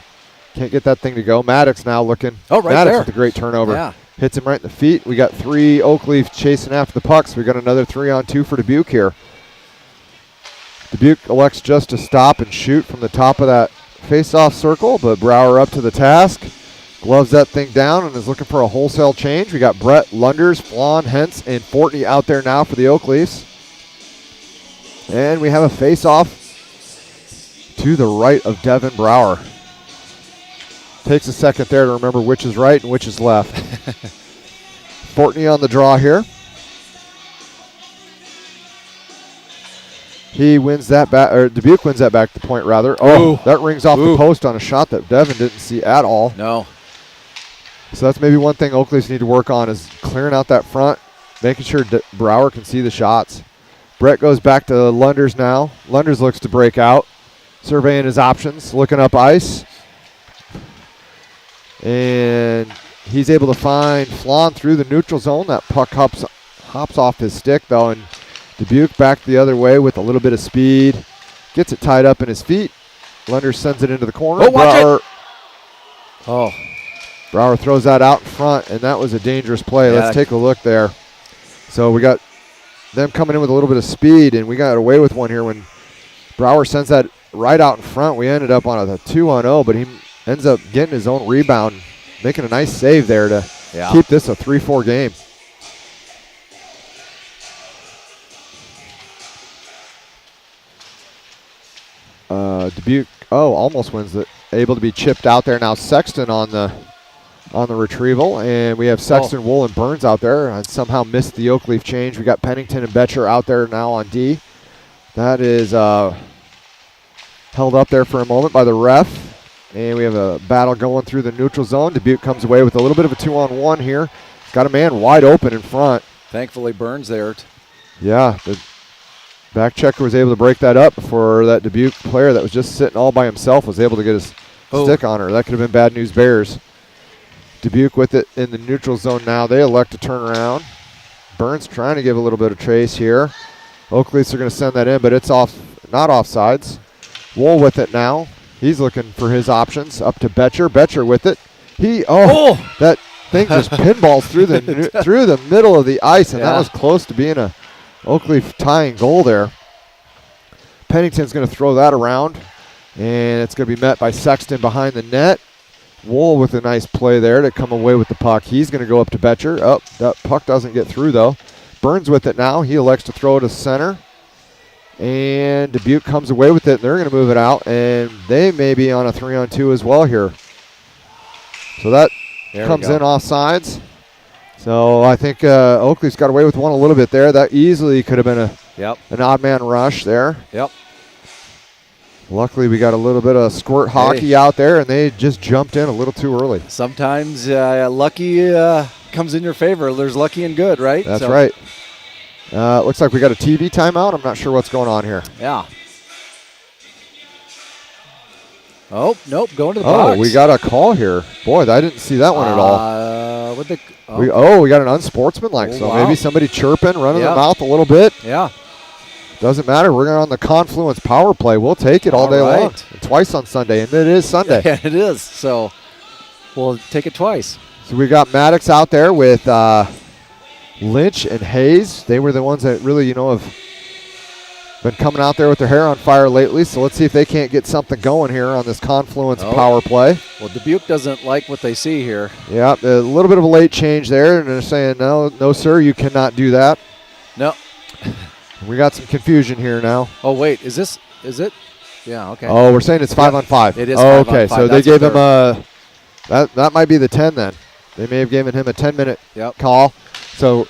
Can't get that thing to go. Maddox now looking. Oh, right Maddox there. with a great turnover. Yeah. Hits him right in the feet. We got 3 Oakleaf chasing after the pucks. We got another 3-on-2 for Dubuque here. Dubuque elects just to stop and shoot from the top of that face-off circle, but Brower up to the task. Gloves that thing down and is looking for a wholesale change. We got Brett, Lunders, Flan, Hentz, and Fortney out there now for the Oakleafs. And we have a face-off to the right of Devin Brower. Takes a second there to remember which is right and which is left. Fortney on the draw here. He wins that back, or Dubuque wins that back to the point rather. Oh, that rings off the post on a shot that Devin didn't see at all. No. So that's maybe one thing Oakleafs need to work on is clearing out that front, making sure Brower can see the shots. Brett goes back to Lunders now. Lunders looks to break out, surveying his options, looking up ice. And he's able to find Flan through the neutral zone. That puck hops off his stick, though, and Dubuque back the other way with a little bit of speed. Gets it tied up in his feet. Lunders sends it into the corner. Oh, watch it! Brower throws that out in front, and that was a dangerous play. Yeah. Let's take a look there. So we got them coming in with a little bit of speed, and we got away with one here when Brower sends that right out in front. We ended up on a 2-on-0, but he ends up getting his own rebound, making a nice save there to keep this a 3-4 game. Dubuque, almost wins it. Able to be chipped out there. Now Sexton on the retrieval, and we have Sexton, Wool, and Burns out there, and somehow missed the Oakleaf change. We got Pennington and Betcher out there now on D. That is held up there for a moment by the ref. And we have a battle going through the neutral zone. Dubuque comes away with a little bit of a 2-on-1 here. Got a man wide open in front. Thankfully, Burns there. Yeah, the back checker was able to break that up before that Dubuque player that was just sitting all by himself was able to get his stick on her. That could have been bad news Bears. Dubuque with it in the neutral zone now. They elect to turn around. Burns trying to give a little bit of chase here. Oakleafs are going to send that in, but it's not offsides. Wool with it now. He's looking for his options. Up to Betcher. Betcher with it. That thing just pinballs through the middle of the ice, and that was close to being a Oakleaf tying goal there. Pennington's going to throw that around, and it's going to be met by Sexton behind the net. Wool with a nice play there to come away with the puck. He's going to go up to Betcher. That puck doesn't get through, though. Burns with it now. He elects to throw it to center. And Dubuque comes away with it, and they're going to move it out, and they may be on a 3-on-2 as well here. So that comes in offsides. So I think Oakleaf's got away with one a little bit there. That easily could have been an odd man rush there. Yep. Luckily, we got a little bit of squirt hockey out there, and they just jumped in a little too early. Sometimes lucky comes in your favor. There's lucky and good, right? That's right. Looks like we got a TV timeout. I'm not sure what's going on here. Yeah. Oh, nope, going to the box. Oh, we got a call here. Boy, I didn't see that one at all. We got an unsportsmanlike, so maybe somebody chirping, running their mouth a little bit. Yeah. Doesn't matter. We're on the Confluence power play. We'll take it all day long. Twice on Sunday, and it is Sunday. Yeah, it is. So we'll take it twice. So we got Maddox out there with Lynch and Hayes. They were the ones that really, have been coming out there with their hair on fire lately. So let's see if they can't get something going here on this Confluence power play. Well, Dubuque doesn't like what they see here. Yeah, a little bit of a late change there, and they're saying, no, sir, you cannot do that. No. We got some confusion here now. Oh, wait, is it? Yeah, okay. Oh, we're saying it's 5-on-5. It is 5-on-5. Okay, so they gave him that might be the 10 then. They may have given him a 10-minute call. So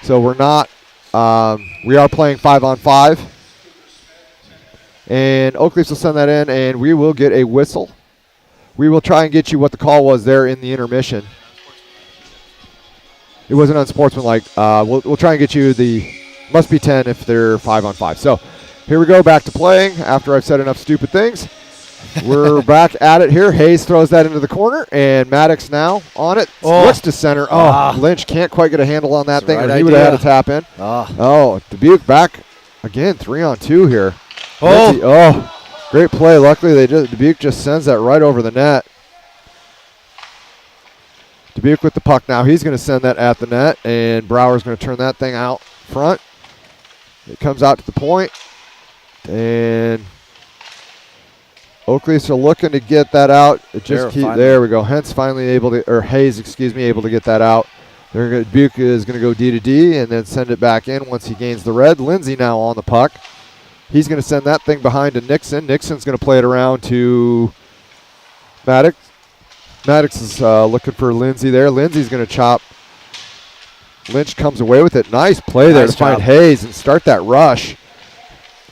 we're not, we are playing 5-on-5. And Oakleafs will send that in, and we will get a whistle. We will try and get you what the call was there in the intermission. It wasn't unsportsmanlike. We'll try and get you must be 10 if they're 5-on-5. So here we go, back to playing after I've said enough stupid things. We're back at it here. Hayes throws that into the corner, and Maddox now on it. Looks to center. Lynch can't quite get a handle on that thing, or he would have had to tap in. Dubuque back again, 3-on-2 here. Lindsay, oh, great play. Luckily, Dubuque just sends that right over the net. Dubuque with the puck now. He's going to send that at the net, and Brower's going to turn that thing out front. It comes out to the point, and Oakley's are looking to get that out. There we go. Hayes finally able to get that out. Dubuque is going to go D to D and then send it back in once he gains the red. Lindsay now on the puck. He's going to send that thing behind to Nixon. Nixon's going to play it around to Maddox. Maddox is looking for Lindsay there. Lindsay's going to chop. Lynch comes away with it. Nice play there to find Hayes and start that rush.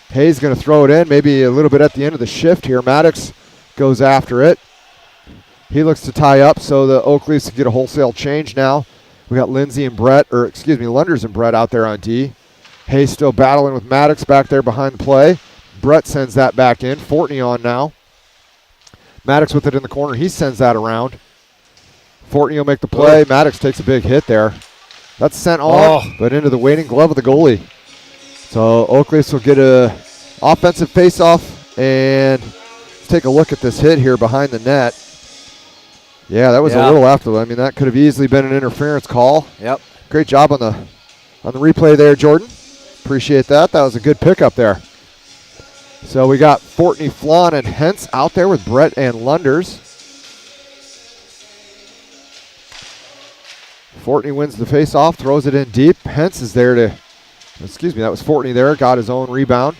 Hayes going to throw it in, maybe a little bit at the end of the shift here. Maddox goes after it. He looks to tie up, so the Oakleys get a wholesale change now. We got Lindsay and Lunders and Brett out there on D. Hayes still battling with Maddox back there behind the play. Brett sends that back in. Fortney on now. Maddox with it in the corner. He sends that around. Fortney will make the play. Maddox takes a big hit there. That's sent on, but into the waiting glove of the goalie. So Oakleys will get a offensive face-off, and let's take a look at this hit here behind the net. Yeah, that was a little after. I mean, that could have easily been an interference call. Yep. Great job on the replay there, Jordan. Appreciate that. That was a good pickup there. So we got Fortney, Flan, and Hentz out there with Brett and Lunders. Fortney wins the face-off, throws it in deep. Hentz is there to, that was Fortney there, got his own rebound.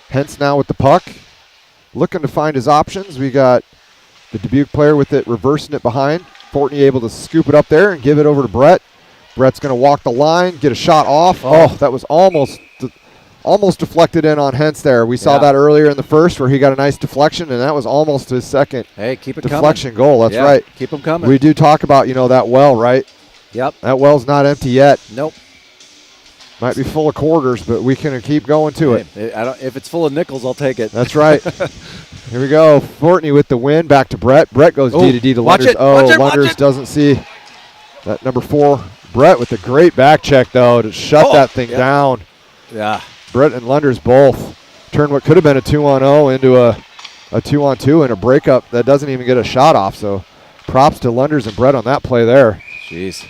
Hentz now with the puck, looking to find his options. We got the Dubuque player with it, reversing it behind. Fortney able to scoop it up there and give it over to Brett. Brett's going to walk the line, get a shot off. That was almost deflected in on Hentz there. We saw that earlier in the first where he got a nice deflection, and that was almost his second deflection goal. That's right. Keep them coming. We do talk about, that well, right? Yep. That well's not empty yet. Nope. Might be full of quarters, but we can keep going to it. If it's full of nickels, I'll take it. That's right. Here we go. Fortney with the win. Back to Brett. Brett goes D to D to Lunders. Lunders doesn't see that number 4. Brett with a great back check, though, to shut that thing down. Yeah. Brett and Lunders both turned what could have been a 2-on-0 into a 2-on-2 and a breakup that doesn't even get a shot off. So props to Lunders and Brett on that play there. Jeez.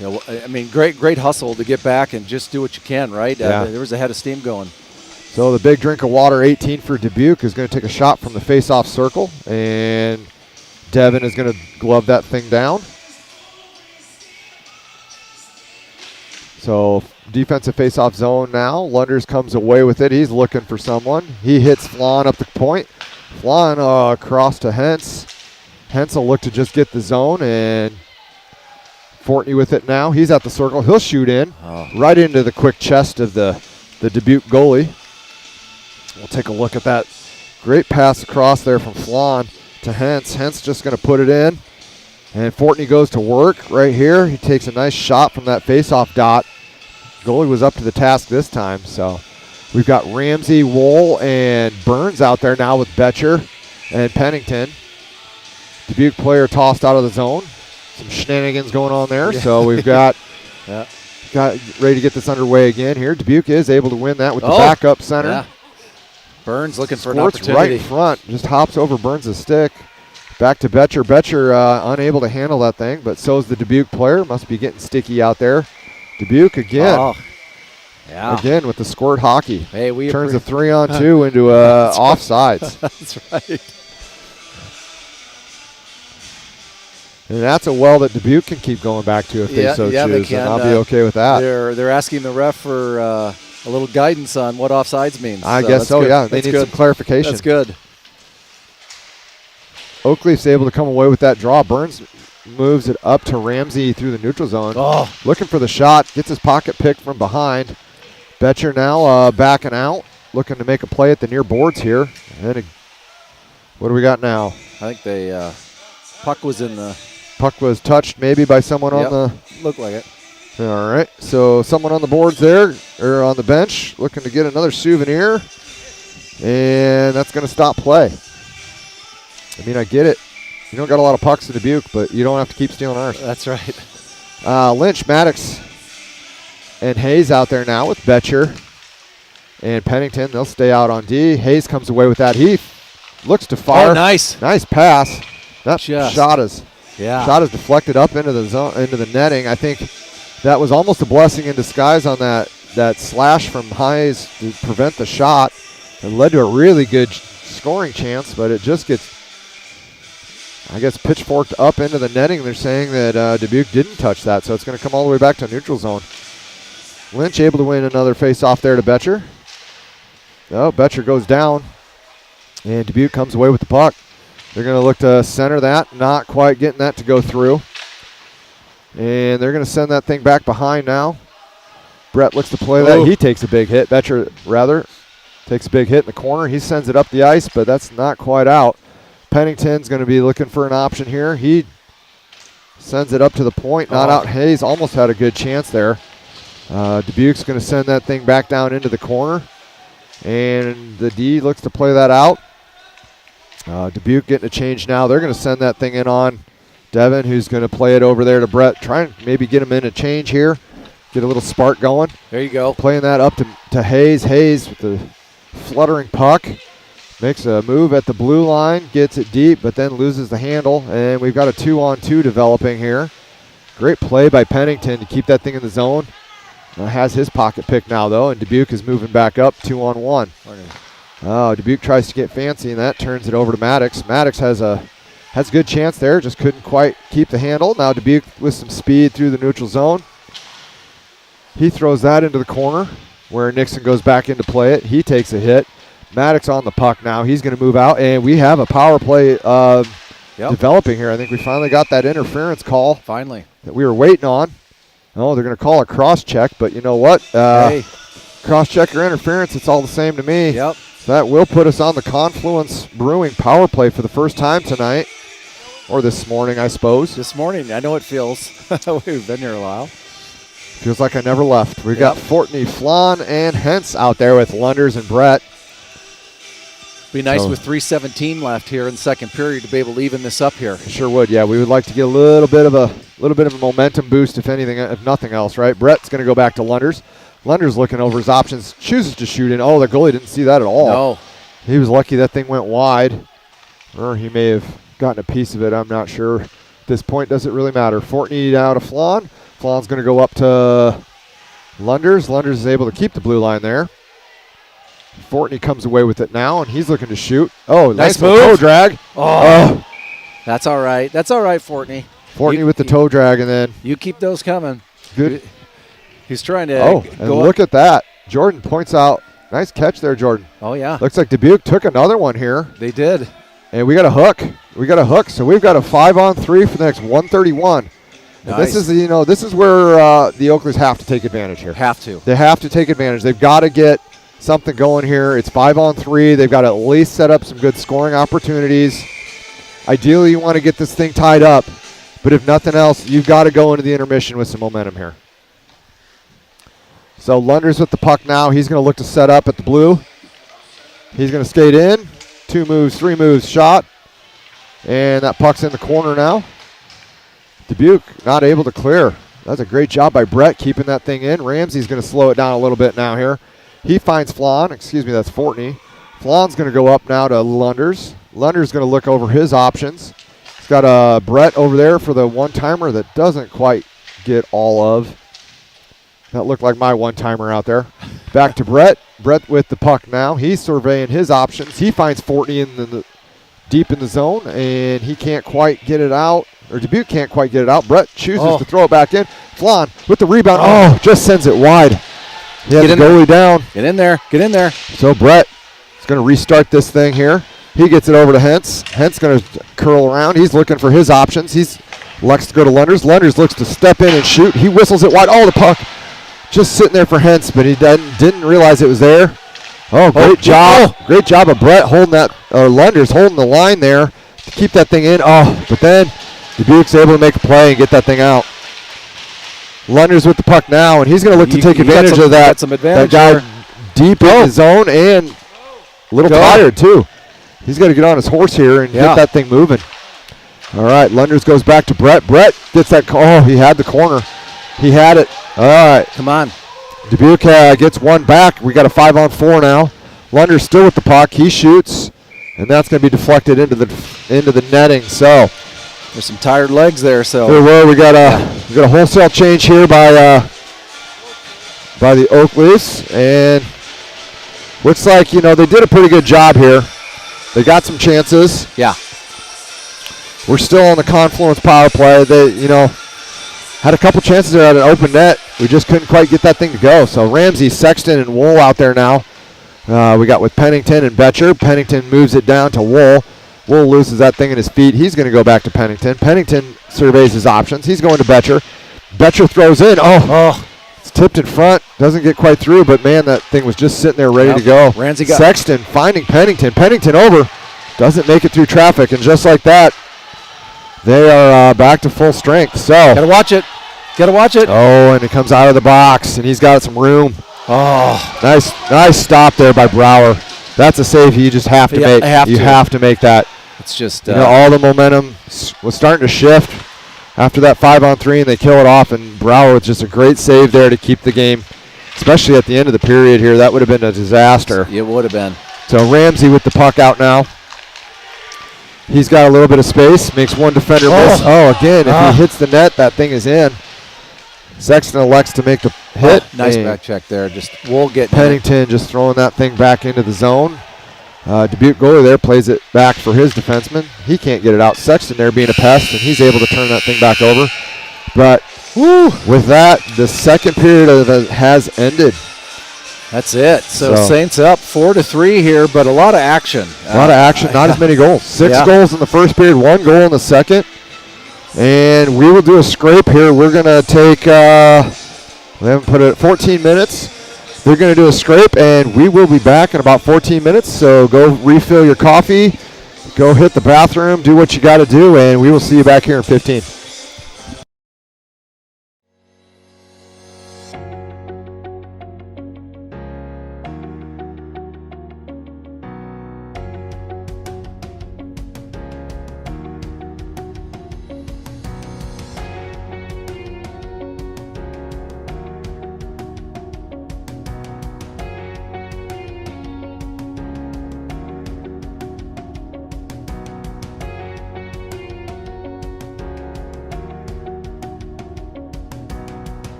I mean, great hustle to get back and just do what you can, right? Yeah. There was a head of steam going. So the big drink of water, 18 for Dubuque, is going to take a shot from the face-off circle, and Devin is going to glove that thing down. So defensive face-off zone now. Lunders comes away with it. He's looking for someone. He hits Flan up the point. Flan across to Hentz. Hentz will look to just get the zone, and Fortney with it now. He's at the circle. He'll shoot in right into the quick chest of the Dubuque goalie. We'll take a look at that. Great pass across there from Flan to Hentz. Hentz just going to put it in. And Fortney goes to work right here. He takes a nice shot from that face-off dot. Goalie was up to the task this time. So we've got Ramsey, Wool, and Burns out there now with Betcher and Pennington. Dubuque player tossed out of the zone. Some shenanigans going on there. Yeah. So we've got ready to get this underway again here. Dubuque is able to win that with the backup center. Yeah. Burns looking for an opportunity. Right in front. Just hops over Burns' stick. Back to Betcher. Betcher unable to handle that thing, but so is the Dubuque player. Must be getting sticky out there. Dubuque again. Again with the squirt hockey. Hey, we turns a 3-on-2 into offsides. That's right. And that's a well that Dubuque can keep going back to if they so choose. They can. And I'll be okay with that. They're asking the ref for a little guidance on what offsides means. I guess so, yeah. They need some clarification. That's good. Oakley's able to come away with that draw. Burns moves it up to Ramsey through the neutral zone. Looking for the shot. Gets his pocket pick from behind. Betcher now backing out. Looking to make a play at the near boards here. And what do we got now? I think they puck was in the... Puck was touched maybe by someone on the... Looked like it. All right. So someone on the boards there, or on the bench, looking to get another souvenir. And that's going to stop play. I mean, I get it. You don't got a lot of pucks in Dubuque, but you don't have to keep stealing ours. That's right. Lynch, Maddox, and Hayes out there now with Betcher And Pennington, they'll stay out on D. Hayes comes away with that. He looks to fire. Oh, nice. Nice pass. That Just. shot is deflected up into the zone, into the netting. I think that was almost a blessing in disguise on that slash from Hayes to prevent the shot. It led to a really good scoring chance, but it just gets, I guess, pitchforked up into the netting. They're saying that Dubuque didn't touch that, so it's going to come all the way back to neutral zone. Lynch able to win another face-off there to Betcher. Oh, Betcher goes down, and Dubuque comes away with the puck. They're going to look to center that, not quite getting that to go through. And they're going to send that thing back behind now. Brett looks to play that. He takes a big hit. Betcher, rather, takes a big hit in the corner. He sends it up the ice, but that's not quite out. Pennington's going to be looking for an option here. He sends it up to the point, not out. Hayes almost had a good chance there. Dubuque's going to send that thing back down into the corner. And the D looks to play that out. Dubuque getting a change now. They're going to send that thing in on Devin, who's going to play it over there to Brett. Try and maybe get him in a change here. Get a little spark going. There you go. Playing that up to Hayes. Hayes with the fluttering puck. Makes a move at the blue line. Gets it deep, but then loses the handle. And we've got a 2-on-2 developing here. Great play by Pennington to keep that thing in the zone. Has his pocket pick now, though, and Dubuque is moving back up 2-on-1. Oh, Dubuque tries to get fancy, and that turns it over to Maddox. Maddox has a good chance there, just couldn't quite keep the handle. Now Dubuque with some speed through the neutral zone. He throws that into the corner where Nixon goes back in to play it. He takes a hit. Maddox on the puck now. He's going to move out, and we have a power play developing here. I think we finally got that interference call. Finally. That we were waiting on. Oh, they're going to call a cross-check, but you know what? Cross-check or interference, it's all the same to me. Yep. That will put us on the Confluence Brewing power play for the first time tonight. Or this morning, I suppose. This morning. I know it feels. We've been here a while. Feels like I never left. We've got Fortney, Flan, and Hentz out there with Lunders and Brett. Be nice with 3:17 left here in the second period to be able to even this up here. Sure would, yeah. We would like to get a little bit of a momentum boost, if nothing else, right? Brett's going to go back to Lunders. Lunders looking over his options, chooses to shoot in. Oh, the goalie didn't see that at all. No. He was lucky that thing went wide, or he may have gotten a piece of it. I'm not sure. At this point, does it really matter? Fortney out of Flan. Flan's going to go up to Lunders. Lunders is able to keep the blue line there. Fortney comes away with it now, and he's looking to shoot. Oh, nice move. Toe drag. Oh. That's all right. That's all right, Fortney. Fortney with the toe drag, and then. You keep those coming. Good. He's trying to and look at that. Jordan points out. Nice catch there, Jordan. Oh, yeah. Looks like Dubuque took another one here. They did. And we got a hook. So we've got a 5-on-3 for the next 131. Nice. This is where the Oaklers have to take advantage here. Have to. They have to take advantage. They've got to get something going here. It's 5-on-3. They've got to at least set up some good scoring opportunities. Ideally, you want to get this thing tied up. But if nothing else, you've got to go into the intermission with some momentum here. So Lunders with the puck now. He's going to look to set up at the blue. He's going to skate in. 2 moves, 3 moves, shot. And that puck's in the corner now. Dubuque not able to clear. That's a great job by Brett keeping that thing in. Ramsey's going to slow it down a little bit now here. He finds Flan. That's Fortney. Flan's going to go up now to Lunders. Lunders going to look over his options. He's got Brett over there for the one-timer that doesn't quite get all of. That looked like my one-timer out there. Back to Brett. Brett with the puck now. He's surveying his options. He finds Fortney deep in the zone, and he can't quite get it out. Or Dubuque can't quite get it out. Brett chooses to throw it back in. Flan with the rebound. Oh, just sends it wide. He has the goalie down. Get in there. Get in there. So Brett is going to restart this thing here. He gets it over to Hentz. Hentz going to curl around. He's looking for his options. He's looks to go to Lunders. Lunders looks to step in and shoot. He whistles it wide. Oh, the puck just sitting there for Hentz, but he didn't realize it was there. Oh, great job. Oh. Great job of Brett holding that, Lunders holding the line there to keep that thing in. Oh, but then Dubuque's able to make a play and get that thing out. Lunders with the puck now, and he's going to look to take advantage of that. That guy deep in the zone and a little tired, too. He's got to get on his horse here and get that thing moving. All right, Lunders goes back to Brett. Brett gets that. Oh, he had the corner. He had it. All right. Come on. Dubuque gets one back. We got a 5-on-4 now. Lunder's still with the puck. He shoots, and that's going to be deflected into the netting. So there's some tired legs there. So here we got a wholesale change here by the Oakleys, and looks like they did a pretty good job here. They got some chances. Yeah. We're still on the Confluence power play. They had a couple chances there at an open net. We just couldn't quite get that thing to go. So Ramsey, Sexton, and Wool out there now. We got with Pennington and Betcher. Pennington moves it down to Wool. Wool loses that thing in his feet. He's going to go back to Pennington. Pennington surveys his options. He's going to Betcher. Betcher throws in. Oh. It's tipped in front. Doesn't get quite through, but man, that thing was just sitting there ready to go. Ramsey got Sexton finding Pennington. Pennington over. Doesn't make it through traffic, and just like that, they are back to full strength. So gotta watch it. Oh, and it comes out of the box, and he's got some room. Oh, nice stop there by Brower. That's a save you just have to make. You have to make that. It's just all the momentum was starting to shift after that 5-on-3, and they kill it off. And Brower with just a great save there to keep the game, especially at the end of the period here. That would have been a disaster. It would have been. So Ramsey with the puck out now. He's got a little bit of space, makes one defender miss. Oh, again, if he hits the net, that thing is in. Sexton elects to make the hit. Nice back check there. Just Wool getting Pennington just throwing that thing back into the zone. Dubuque goalie there plays it back for his defenseman. He can't get it out. Sexton there being a pest, and he's able to turn that thing back over. But with that, the second period has ended. That's it. So Saints up 4-3 here, but a lot of action. Not as many goals. 6 goals in the first period, 1 goal in the second. And we will do a scrape here. We're going to take, we haven't put it at 14 minutes. They're going to do a scrape, and we will be back in about 14 minutes. So go refill your coffee, go hit the bathroom, do what you got to do, and we will see you back here in 15.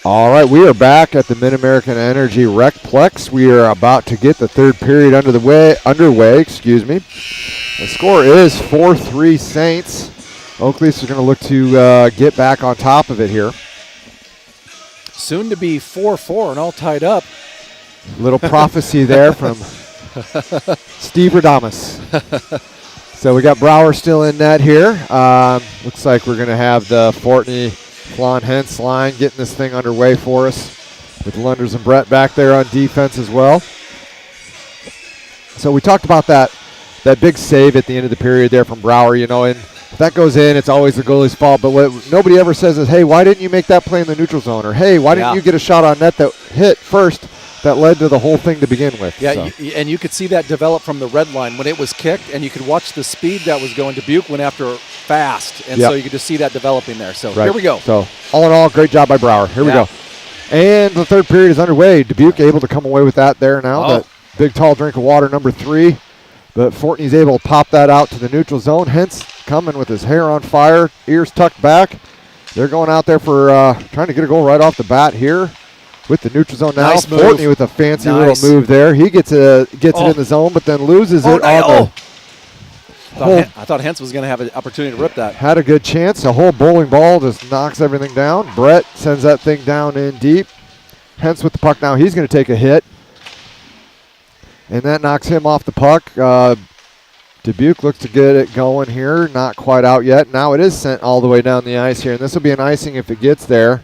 All right, we are back at the Mid-American Energy Recplex. We are about to get the third period underway. The score is 4-3 Saints. Oak Leafs are going to look to get back on top of it here. Soon to be 4-4 and all tied up. Little prophecy there from Steve Radamus. So we got Brower still in net here. Looks like we're going to have the Fortney Flan Hentz line getting this thing underway for us with Lunders and Brett back there on defense as well. So we talked about that big save at the end of the period there from Brower, and if that goes in, it's always the goalie's fault. But what nobody ever says is, hey, why didn't you make that play in the neutral zone? Or, hey, why didn't you get a shot on net that hit first that led to the whole thing to begin with? Yeah, so. and you could see that develop from the red line when it was kicked, and you could watch the speed that was going. Dubuque went after fast, and so you could just see that developing there. So here we go. So all in all, great job by Brower. Here we go. And the third period is underway. Dubuque able to come away with that there now. That big, tall drink of water, number 3. But Fortney's able to pop that out to the neutral zone. Hentz coming with his hair on fire, ears tucked back. They're going out there for trying to get a goal right off the bat here with the neutral zone now. Nice Fortney with a fancy little move there. He gets it in the zone, but then loses it on the I thought Hentz was going to have an opportunity to rip that. Had a good chance. A whole bowling ball just knocks everything down. Brett sends that thing down in deep. Hentz with the puck now. He's going to take a hit. And that knocks him off the puck. Dubuque looks to get it going here. Not quite out yet. Now it is sent all the way down the ice here. And this will be an icing if it gets there.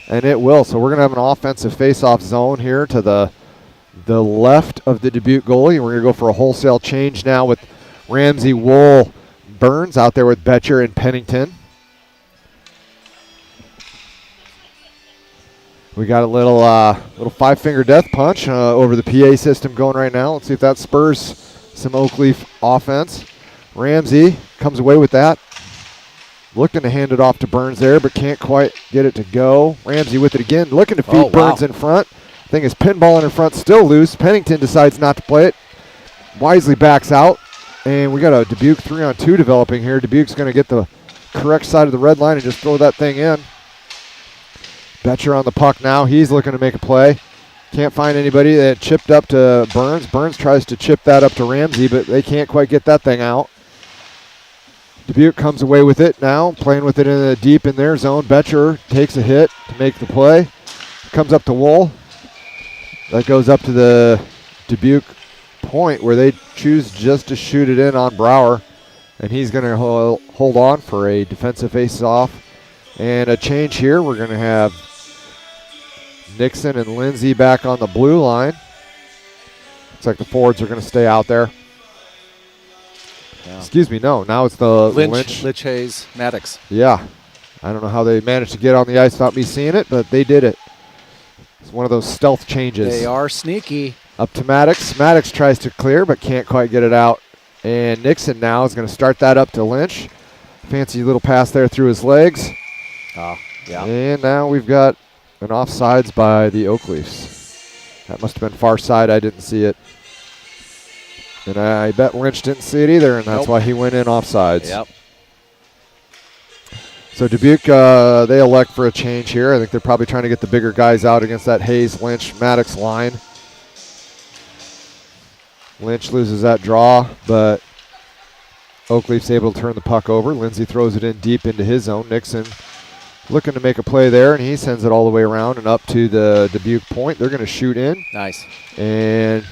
And it will. So we're going to have an offensive face-off zone here to the left of the Dubuque goalie. We're going to go for a wholesale change now with Ramsey, Wool, Burns out there with Betcher and Pennington. We got a little five-finger death punch over the PA system going right now. Let's see if that spurs some Oak Leaf offense. Ramsey comes away with that. Looking to hand it off to Burns there, but can't quite get it to go. Ramsey with it again, looking to feed Burns in front. Thing is pinballing in front, still loose. Pennington decides not to play it. Wisely backs out. And we got a Dubuque 3-on-2 developing here. Dubuque's going to get the correct side of the red line and just throw that thing in. Betcher on the puck now. He's looking to make a play. Can't find anybody. That chipped up to Burns. Burns tries to chip that up to Ramsey, but they can't quite get that thing out. Dubuque comes away with it now, playing with it in the deep in their zone. Betcher takes a hit to make the play. Comes up to Wool. That goes up to the Dubuque point where they choose just to shoot it in on Brower. And he's going to hold on for a defensive face-off. And a change here. We're going to have Nixon and Lindsay back on the blue line. Looks like the forwards are going to stay out there. Yeah. Excuse me, no. Now it's the Lynch, Hayes, Maddox. Yeah. I don't know how they managed to get on the ice without me seeing it, but they did it. It's one of those stealth changes. They are sneaky. Up to Maddox. Maddox tries to clear, but can't quite get it out. And Nixon now is going to start that up to Lynch. Fancy little pass there through his legs. Oh, yeah. And now we've got an offsides by the Oak Leafs. That must have been far side. I didn't see it. And I bet Lynch didn't see it either, and that's why he went in offsides. Yep. So Dubuque, they elect for a change here. I think they're probably trying to get the bigger guys out against that Hayes, Lynch, Maddox line. Lynch loses that draw, but Oak Leaf's able to turn the puck over. Lindsay throws it in deep into his zone. Nixon looking to make a play there, and he sends it all the way around and up to the Dubuque point. They're going to shoot in. Nice. And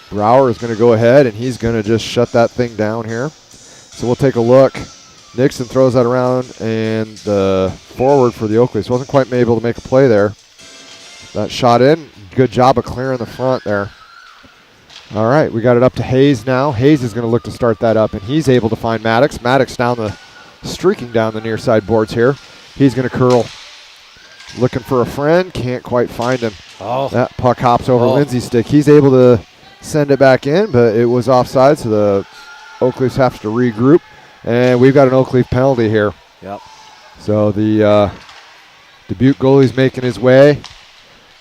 Brower is going to go ahead, and he's going to just shut that thing down here. So we'll take a look. Nixon throws that around, and the forward for the Oak Leafs wasn't quite able to make a play there. That shot in. Good job of clearing the front there. All right, we got it up to Hayes now. Hayes is going to look to start that up, and he's able to find Maddox. Maddox streaking down the near side boards here. He's going to curl. Looking for a friend. Can't quite find him. Oh. That puck hops over Lindsay's stick. He's able to send it back in, but it was offside, so the Oak Leafs have to regroup. And we've got an Oak Leaf penalty here. Yep. So the Dubuque goalie's making his way.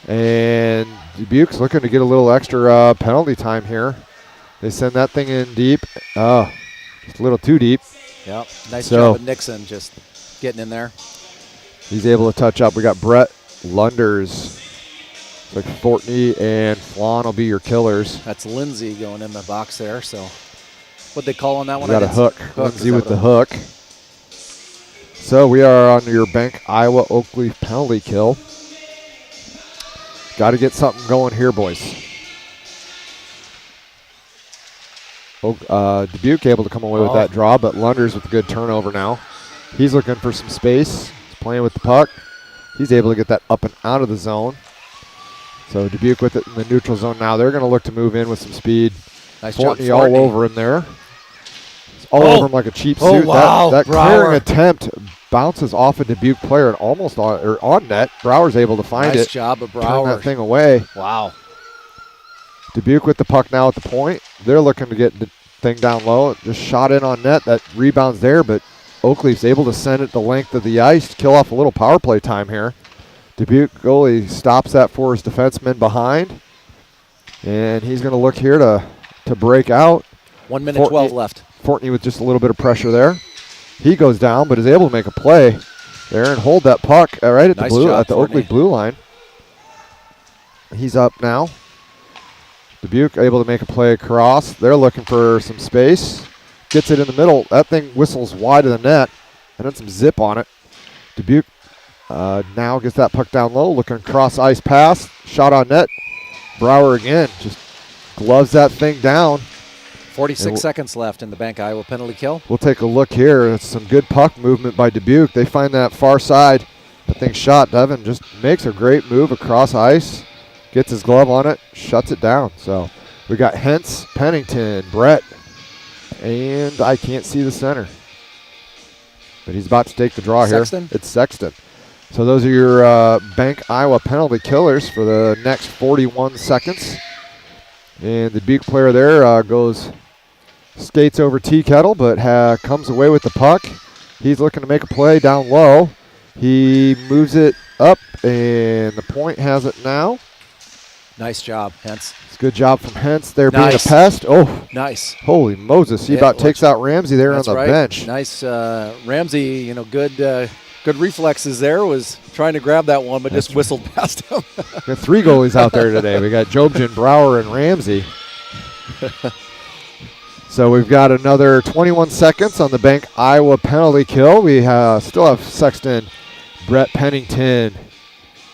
And Dubuque's looking to get a little extra penalty time here. They send that thing in deep. Oh, just a little too deep. Yep. Nice job of Nixon just getting in there. He's able to touch up. We got Brett Lunders. Like Fortney and Flan will be your killers. That's Lindsay going in the box there. So what'd they call on that one? We got a hook. Lindsay with the hook. So we are on your Bank Iowa Oakleaf penalty kill. Got to get something going here, boys. Dubuque able to come away with that draw, but Lunders with a good turnover now. He's looking for some space. He's playing with the puck. He's able to get that up and out of the zone. So Dubuque with it in the neutral zone now. They're going to look to move in with some speed. Nice job, Fortney all over him there. It's all over him like a cheap suit. Wow. That clearing attempt bounces off a Dubuque player and almost on net. Brower's able to find it. Nice job of Brower. Turn that thing away. Wow. Dubuque with the puck now at the point. They're looking to get the thing down low. Just shot in on net. That rebound's there, but Oakleaf's able to send it the length of the ice to kill off a little power play time here. Dubuque goalie stops that for his defenseman behind. And he's going to look here to break out. 1 minute 12 left. Fortney with just a little bit of pressure there. He goes down, but is able to make a play there and hold that puck right at the Oakleaf blue line. He's up now. Dubuque able to make a play across. They're looking for some space. Gets it in the middle. That thing whistles wide of the net. And then some zip on it. Dubuque now gets that puck down low. Looking across ice pass. Shot on net. Brower again just gloves that thing down. 46 seconds left in the Bank Iowa penalty kill. We'll take a look here. It's some good puck movement by Dubuque. They find that far side. The thing shot. Devin just makes a great move across ice. Gets his glove on it. Shuts it down. So we got Hentz, Pennington, Brett, and I can't see the center. But he's about to take the draw Sexton? here. It's Sexton. So those are your Bank Iowa penalty killers for the next 41 seconds. And the Dubuque player there skates over Tea Kettle, but comes away with the puck. He's looking to make a play down low. He moves it up, and the point has it now. Nice job, Hentz. It's a good job from Hentz there being a pest. Oh, nice. Holy Moses. He about takes out Ramsey there on the bench. Nice. Ramsey, good reflexes there. Was trying to grab that one, but just whistled past him. We got 3 goalies out there today. We got Jobjan, Brower, and Ramsey. So we've got another 21 seconds on the Bank Iowa penalty kill. We still have Sexton, Brett Pennington,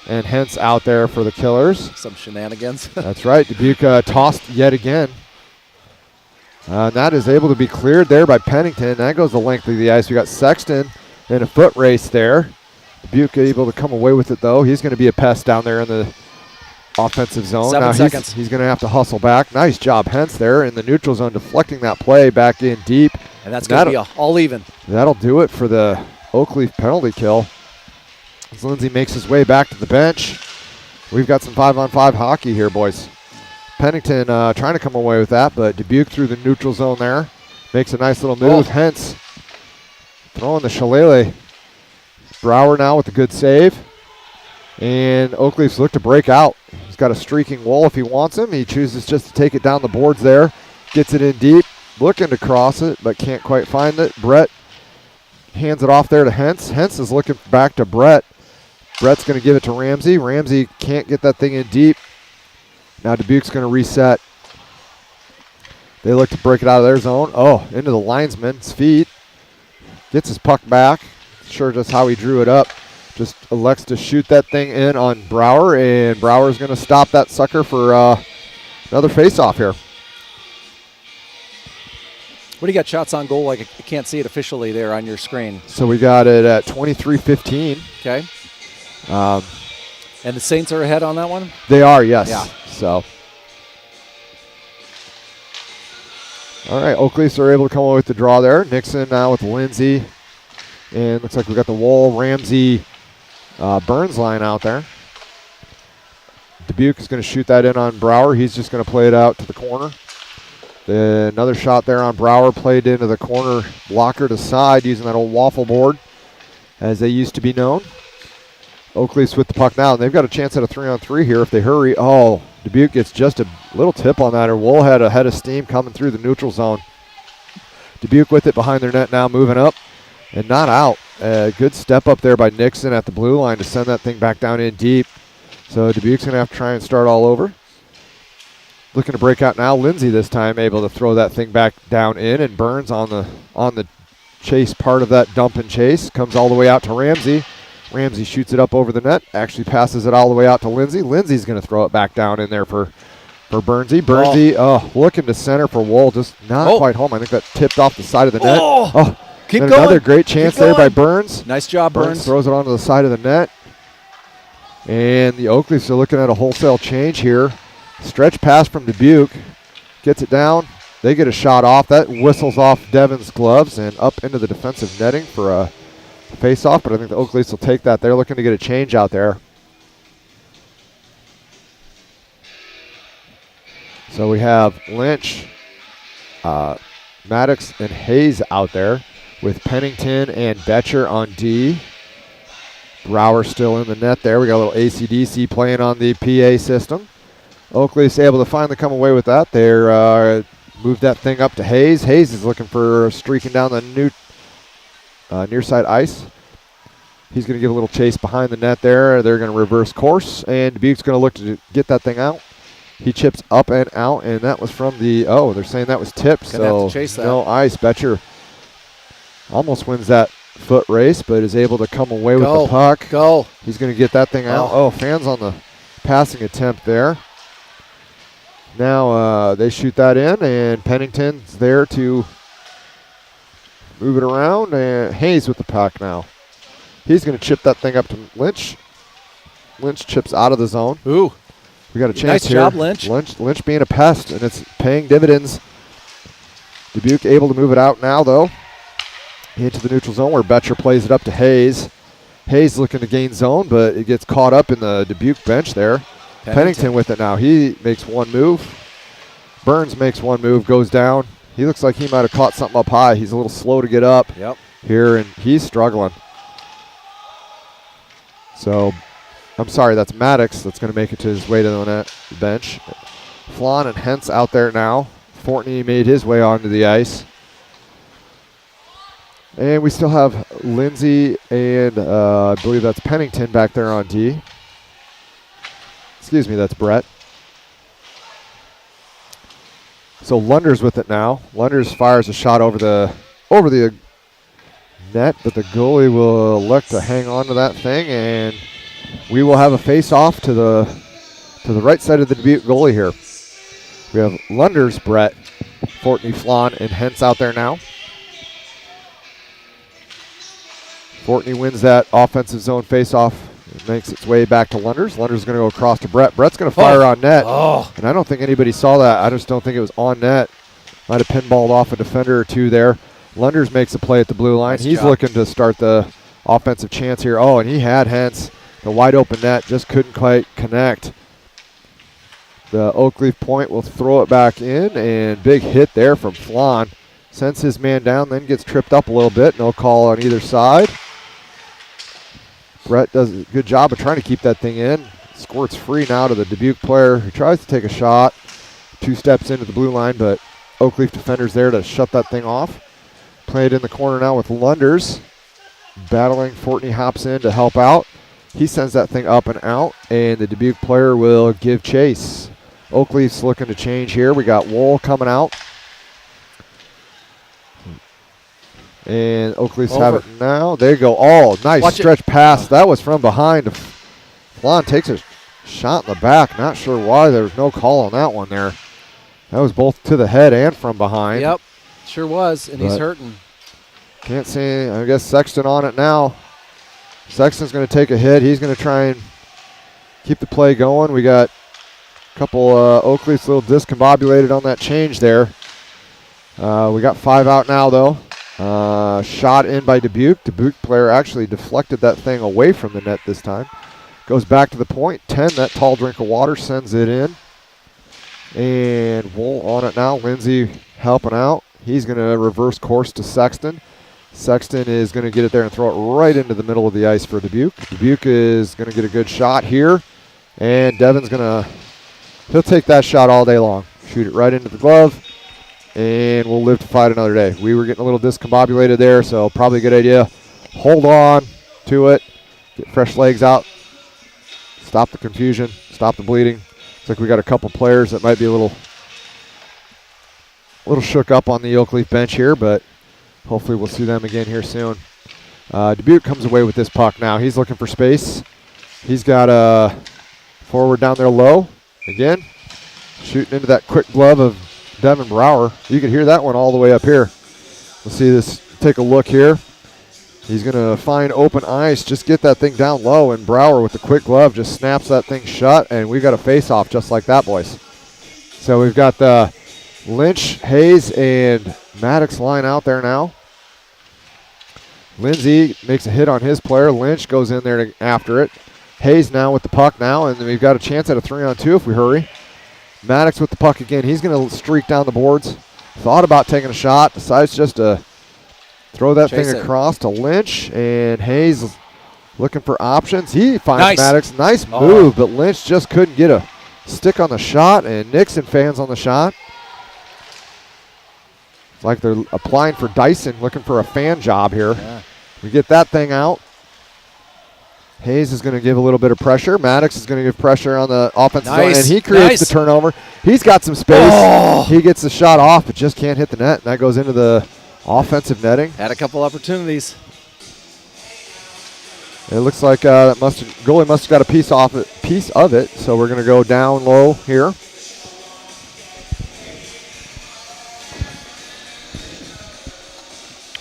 and Hentz out there for the killers. Some shenanigans. That's right. Dubuque tossed yet again. And that is able to be cleared there by Pennington. That goes the length of the ice. We got Sexton in a foot race there. Dubuque able to come away with it, though. He's going to be a pest down there in the offensive zone. 7 seconds. He's going to have to hustle back. Nice job, Hentz, there in the neutral zone, deflecting that play back in deep. And that's going to be all even. That'll do it for the Oakleaf penalty kill. As Lindsay makes his way back to the bench. We've got some 5-on-5 hockey here, boys. Pennington trying to come away with that, but Dubuque through the neutral zone there. Makes a nice little move. Hentz throwing the shillelagh. Brower now with a good save. And Oakleaf's look to break out. He's got a streaking wall if he wants him. He chooses just to take it down the boards there. Gets it in deep. Looking to cross it, but can't quite find it. Brett hands it off there to Hentz. Hentz is looking back to Brett. Brett's going to give it to Ramsey. Ramsey can't get that thing in deep. Now Dubuque's going to reset. They look to break it out of their zone. Oh, into the linesman's feet. Gets his puck back. Sure just how he drew it up. Just elects to shoot that thing in on Brower, and Brower's going to stop that sucker for another face-off here. What do you got shots on goal? Like I can't see it officially there on your screen. So we got it at 23-15. Okay. And the Saints are ahead on that one? They are, yes. Yeah. So. All right, Oakleafs are able to come away with the draw there. Nixon now with Lindsay. And looks like we got the Wall, Ramsey, Burns line out there. Dubuque is going to shoot that in on Brower. He's just going to play it out to the corner. Another shot there on Brower, played into the corner blocker to side using that old waffle board as they used to be known. Oakleaf's with the puck now, and they've got a chance at a 3-on-3 here if they hurry. Oh, Dubuque gets just a little tip on that, or Wool had a head of steam coming through the neutral zone. Dubuque with it behind their net now, moving up. and not out. Good step up there by Nixon at the blue line to send that thing back down in deep. So Dubuque's going to have to try and start all over. Looking to break out now. Lindsay this time able to throw that thing back down in, and Burns on the chase part of that dump and chase. Comes all the way out to Ramsey. Ramsey shoots it up over the net. Actually passes it all the way out to Lindsay. Lindsay's going to throw it back down in there for Burnsy. Burnsy looking to center for Wool. Just not quite home. I think that tipped off the side of the net. Keep going. Another great chance there by Burns. Nice job, Burns. Throws it onto the side of the net. And the Oakleys are looking at a wholesale change here. Stretch pass from Dubuque. Gets it down. They get a shot off. That whistles off Devin's gloves and up into the defensive netting for a face-off. But I think the Oakleys will take that. They're looking to get a change out there. So we have Lynch, Maddox, and Hayes out there with Pennington and Betcher on D. Brower still in the net there. We got a little AC/DC playing on the PA system. Oakley's able to finally come away with that. They're moved that thing up to Hayes. Hayes is looking for streaking down the near side ice. He's going to give a little chase behind the net there. They're going to reverse course, and Dubuque's going to look to get that thing out. He chips up and out, and that was from the, they're saying that was tipped, so no ice. Betcher almost wins that foot race, but is able to come away with the puck. He's going to get that thing out. Fans on the passing attempt there. Now they shoot that in, and Pennington's there to move it around, and Hayes with the puck now. He's going to chip that thing up to Lynch. Lynch chips out of the zone. Ooh. We got a chance nice here. Nice job, Lynch. Lynch being a pest, and it's paying dividends. Dubuque able to move it out now, though. Into the neutral zone where Betcher plays it up to Hayes. Hayes looking to gain zone, but it gets caught up in the Dubuque bench there. Pennington with it now. He makes one move. Burns makes one move, goes down. He looks like he might have caught something up high. He's a little slow to get up here, and he's struggling. So, I'm sorry, that's Maddox that's going to make it to his way to the net bench. Flan and Hentz out there now. Fortney made his way onto the ice. And we still have Lindsay and I believe that's Pennington back there on D. Excuse me, that's Brett. So Lunders with it now. Lunders fires a shot over the net, but the goalie will elect to hang on to that thing, and we will have a face-off to the right side of the Dubuque goalie here. We have Lunders, Brett, Fortney, Flan, and Hentz out there now. Fortney wins that offensive zone face-off. It makes its way back to Lunders. Lunders is going to go across to Brett. Brett's going to fire on net. And I don't think anybody saw that. I just don't think it was on net. Might have pinballed off a defender or two there. Lunders makes a play at the blue line. Nice He's job. Looking to start the offensive chance here. And he had Hentz. The wide open net just couldn't quite connect. The Oakleaf point will throw it back in, and big hit there from Flan. Sends his man down, then gets tripped up a little bit. No call on either side. Brett does a good job of trying to keep that thing in. Squirts free now to the Dubuque player who tries to take a shot. 2 steps into the blue line, but Oakleaf defenders there to shut that thing off. Played in the corner now with Lunders. Battling, Fortney hops in to help out. He sends that thing up and out, and the Dubuque player will give chase. Oakleaf's looking to change here. We got Wool coming out. And Oakleaf's have it now. There you go. Nice Watch stretch pass. That was from behind. Flan takes a shot in the back. Not sure why there was no call on that one there. That was both to the head and from behind. Yep, sure was, and he's hurting. Can't see. I guess Sexton on it now. Sexton's going to take a hit. He's going to try and keep the play going. We got a couple Oakleaf's a little discombobulated on that change there. We got 5 out now, though. Shot in by Dubuque. Dubuque player actually deflected that thing away from the net this time. Goes back to the point. 10, that tall drink of water, sends it in. And Wool on it now. Lindsay helping out. He's going to reverse course to Sexton. Sexton is going to get it there and throw it right into the middle of the ice for Dubuque. Dubuque is going to get a good shot here. And Devin's going to, he'll take that shot all day long. Shoot it right into the glove. and we'll live to fight another day. We were getting a little discombobulated there, so probably a good idea. Hold on to it. Get fresh legs out. Stop the confusion. Stop the bleeding. Looks like we got a couple players that might be a little shook up on the Oak Leaf bench here, but hopefully we'll see them again here soon. Dubuque comes away with this puck now. He's looking for space. He's got a forward down there low. Again, shooting into that quick glove of Devin Brower. You could hear that one all the way up here. We'll see this. Take a look here. He's going to find open ice, just get that thing down low, and Brower with the quick glove just snaps that thing shut, and we've got a face-off just like that, boys. So we've got the Lynch, Hayes, and Maddox line out there now. Lindsay makes a hit on his player. Lynch goes in there after it. Hayes now with the puck now, and we've got a chance at a 3-on-2 if we hurry. Maddox with the puck again. He's going to streak down the boards. Thought about taking a shot, decides just to throw that thing across to Lynch, and Hayes looking for options. He finds Maddox. Nice move, but Lynch just couldn't get a stick on the shot, and Nixon fans on the shot. It's like they're applying for Dyson, looking for a fan job here. Yeah. We get that thing out. Hayes is going to give a little bit of pressure. Maddox is going to give pressure on the offensive zone, and he creates the turnover. He's got some space. He gets the shot off, but just can't hit the net, and that goes into the offensive netting. Had a couple opportunities. It looks like goalie must have got a piece of it. So we're going to go down low here.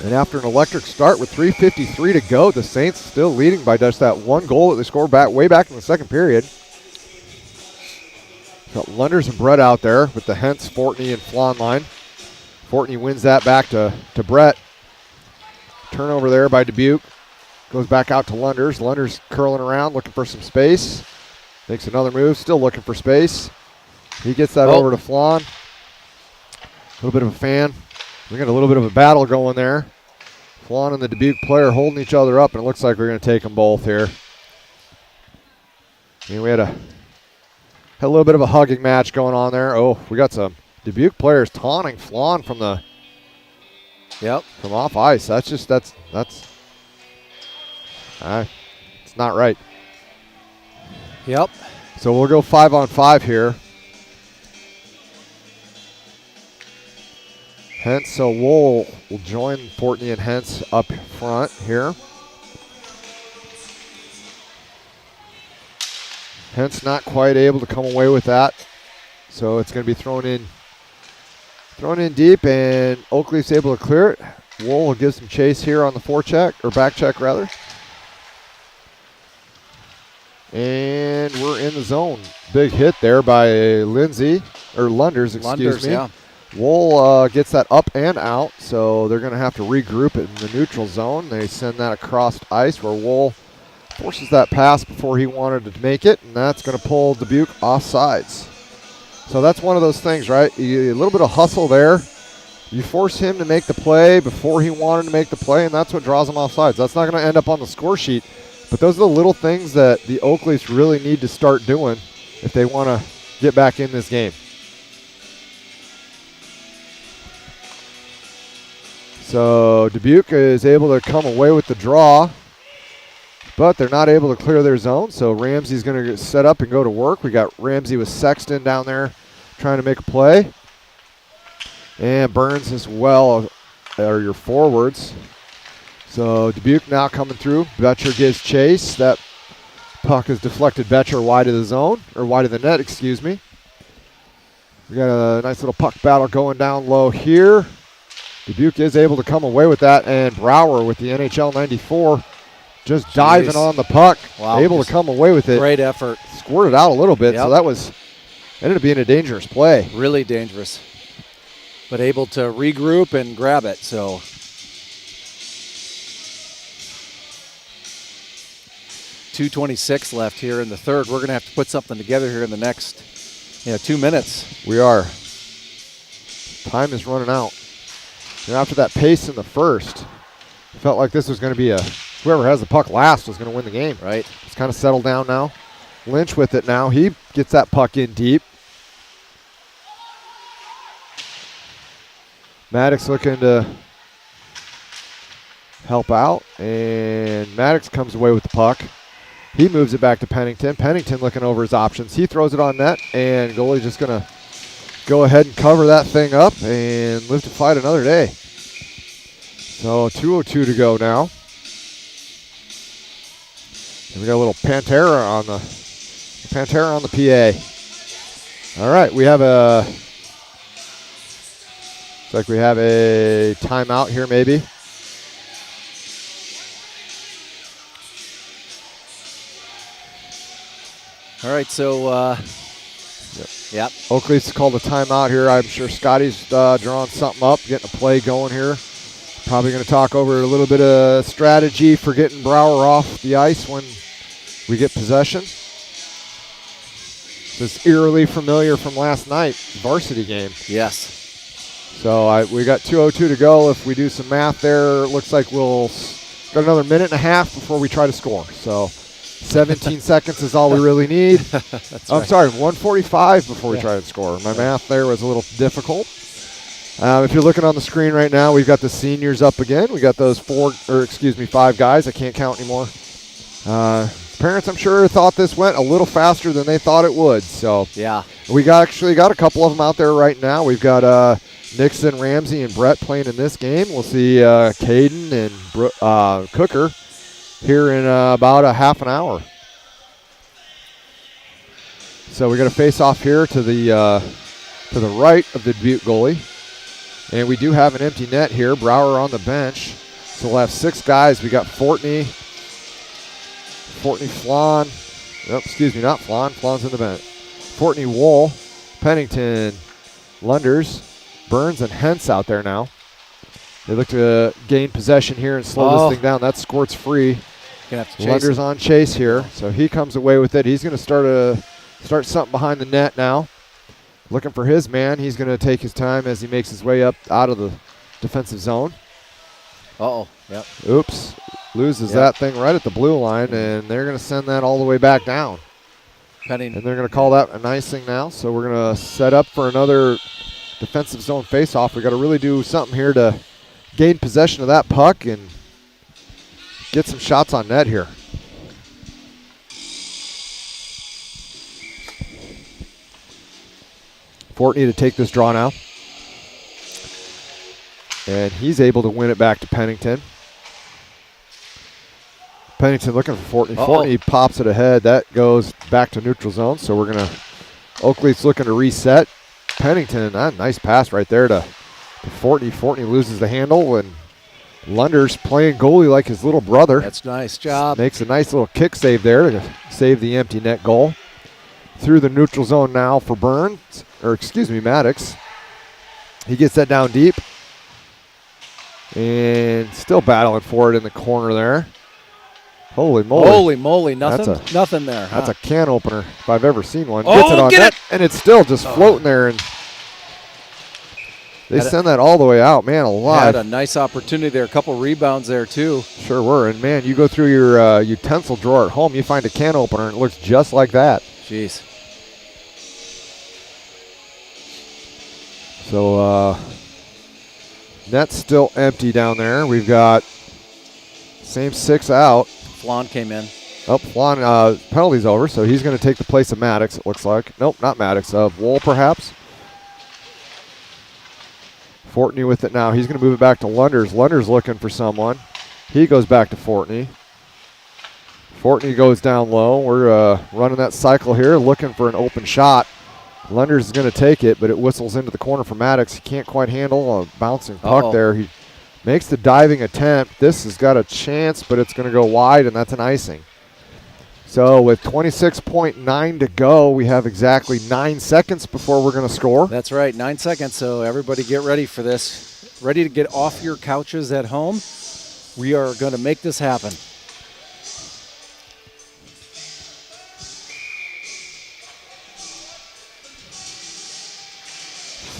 And after an electric start with 3:53 to go, the Saints still leading by just that one goal that they scored way back in the second period. Got Lunders and Brett out there with the Hentz, Fortney, and Flan line. Fortney wins that back to Brett. Turnover there by Dubuque. Goes back out to Lunders. Lunders curling around, looking for some space. Makes another move, still looking for space. He gets that over to Flan. A little bit of a fan. We got a little bit of a battle going there. Flan and the Dubuque player holding each other up, and it looks like we're going to take them both here. And we had a little bit of a hugging match going on there. Oh, we got some Dubuque players taunting Flan from off ice. It's not right. Yep. So we'll go 5-on-5 here. Hentz, so Wool will join Fortney and Hentz up front here. Hentz not quite able to come away with that. So it's going to be thrown in deep, and Oakleaf's able to clear it. Wool will give some chase here on the forecheck, or back check rather. And we're in the zone. Big hit there by Lunders, excuse me. Yeah. Wool gets that up and out, so they're going to have to regroup it in the neutral zone. They send that across ice where Wool forces that pass before he wanted to make it, and that's going to pull Dubuque off sides. So that's one of those things, right? A little bit of hustle there. You force him to make the play before he wanted to make the play, and that's what draws him off sides. That's not going to end up on the score sheet, but those are the little things that the Oak Leafs really need to start doing if they want to get back in this game. So Dubuque is able to come away with the draw, but they're not able to clear their zone. So Ramsey's going to set up and go to work. We got Ramsey with Sexton down there trying to make a play. And Burns as well are your forwards. So Dubuque now coming through. Betcher gives chase. That puck is deflected Betcher wide of the zone, or wide of the net, excuse me. We got a nice little puck battle going down low here. Dubuque is able to come away with that, and Brower with the NHL 94 just diving on the puck, able to come away with it. Great effort. Squirted out a little bit, so that ended up being a dangerous play. Really dangerous, but able to regroup and grab it, so. .226 left here in the third. We're going to have to put something together here in the next 2 minutes. We are. Time is running out. And after that pace in the first, it felt like this was going to be whoever has the puck last was going to win the game. Right. It's kind of settled down now. Lynch with it now. He gets that puck in deep. Maddox looking to help out, and Maddox comes away with the puck. He moves it back to Pennington. Pennington looking over his options. He throws it on net, and goalie's just going to go ahead and cover that thing up and live to fight another day. So 2:02 to go now. And we got a little Pantera on the PA. All right, we have a looks like we have a timeout here maybe. All right, so yep. Oakley's called a timeout here. I'm sure Scotty's drawing something up, getting a play going here. Probably going to talk over a little bit of strategy for getting Brower off the ice when we get possession. This is eerily familiar from last night, varsity game. Yes. So we got 2:02 to go. If we do some math there, it looks like we'll got another minute and a half before we try to score. So 17 seconds is all we really need. That's I'm right. sorry, 1:45 before we try to score. My math there was a little difficult. If you're looking on the screen right now, we've got the seniors up again. We got those 5 guys. I can't count anymore. Parents, I'm sure, thought this went a little faster than they thought it would. So yeah, we actually got a couple of them out there right now. We've got Nixon, Ramsey, and Brett playing in this game. We'll see Caden and Cooker here in about a half an hour. So we got a face-off here to the right of the Dubuque goalie. And we do have an empty net here. Brower on the bench. So we'll have 6 guys. We got Fortney, Flan. Oh, excuse me, not Flan. Flan's in the bench. Fortney, Wool, Pennington, Lunders, Burns, and Hentz out there now. They look to gain possession here and slow this thing down. That squirt's free. Gonna have to chase Lunders on chase here. So he comes away with it. He's going to start something behind the net now. Looking for his man. He's going to take his time as he makes his way up out of the defensive zone. Uh-oh. Yep. Oops. Loses that thing right at the blue line, and they're going to send that all the way back down. And they're going to call that an icing now. So we're going to set up for another defensive zone face-off. We got to really do something here to gain possession of that puck and get some shots on net here. Fortney to take this draw now. And he's able to win it back to Pennington. Pennington looking for Fortney. Fortney pops it ahead. That goes back to neutral zone. So we're going to, Oakley's looking to reset. Pennington, nice pass right there to Fortney. Fortney loses the handle, and Lunder's playing goalie like his little brother. That's nice job. Makes a nice little kick save there to save the empty net goal. Through the neutral zone now for Maddox. He gets that down deep. And still battling for it in the corner there. Holy moly. Holy moly, nothing there. That's a can opener if I've ever seen one. Oh, Gets it on get net, it! and it's still just floating there. And they send that all the way out. Man alive. Had a nice opportunity there. A couple rebounds there, too. Sure were. And, man, you go through your utensil drawer at home, you find a can opener, and it looks just like that. Jeez. So, net's still empty down there. We've got same 6 out. Flan came in. Oh, Flan, penalty's over, so he's going to take the place of Maddox, it looks like. Nope, not Maddox. Of Wool, perhaps. Fortney with it now. He's going to move it back to Lunders. Lunders looking for someone. He goes back to Fortney. Fortney goes down low. We're running that cycle here, looking for an open shot. Lunders is going to take it, but it whistles into the corner for Maddox. He can't quite handle a bouncing puck there. He makes the diving attempt. This has got a chance, but it's going to go wide, and that's an icing. So with 26.9 to go, we have exactly 9 seconds before we're going to score. That's right, 9 seconds. So everybody get ready for this. Ready to get off your couches at home. We are going to make this happen.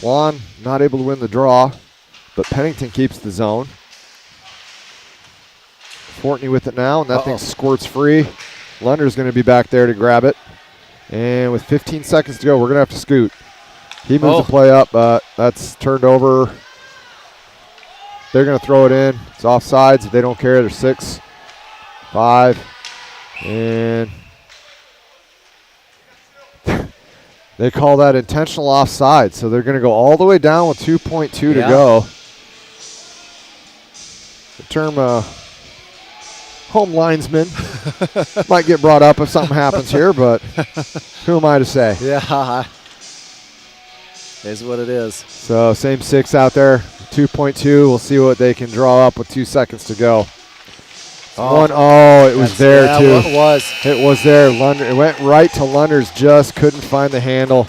Flan not able to win the draw, but Pennington keeps the zone. Fortney with it now, and that thing squirts free. Lunder's going to be back there to grab it. And with 15 seconds to go, we're going to have to scoot. He moves the play up, but that's turned over. They're going to throw it in. It's offsides. They don't care. They're 6, 5, and they call that intentional offside. So they're going to go all the way down with 2.2 to go. The term home linesman might get brought up if something happens here, but who am I to say? Yeah, is what it is. So same 6 out there, 2.2. We'll see what they can draw up with 2 seconds to go. It was there too. It was. It was there. It went right to Lunders, just couldn't find the handle.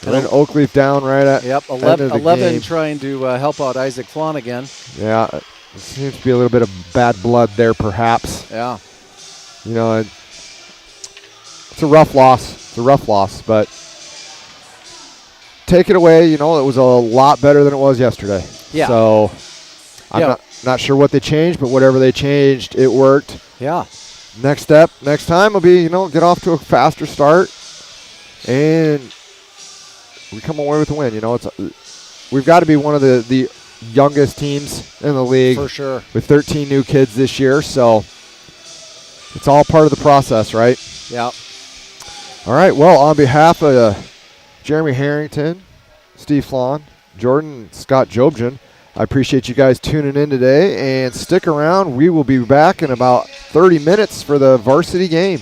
And then Oakleaf down right at 11 game. trying to help out Isaac Flanagan. Yeah, it seems to be a little bit of bad blood there perhaps. Yeah. You know, it's a rough loss. But take it away, you know, it was a lot better than it was yesterday. Yeah. So I'm not sure what they changed, but whatever they changed, it worked. Yeah. Next time will be, you know, get off to a faster start, and we come away with a win. You know, we've got to be one of the youngest teams in the league. For sure. With 13 new kids this year, so it's all part of the process, right? Yeah. All right, well, on behalf of Jeremy Harrington, Steve Flawn, Jordan, Scott Jobjan, I appreciate you guys tuning in today, and stick around. We will be back in about 30 minutes for the varsity game.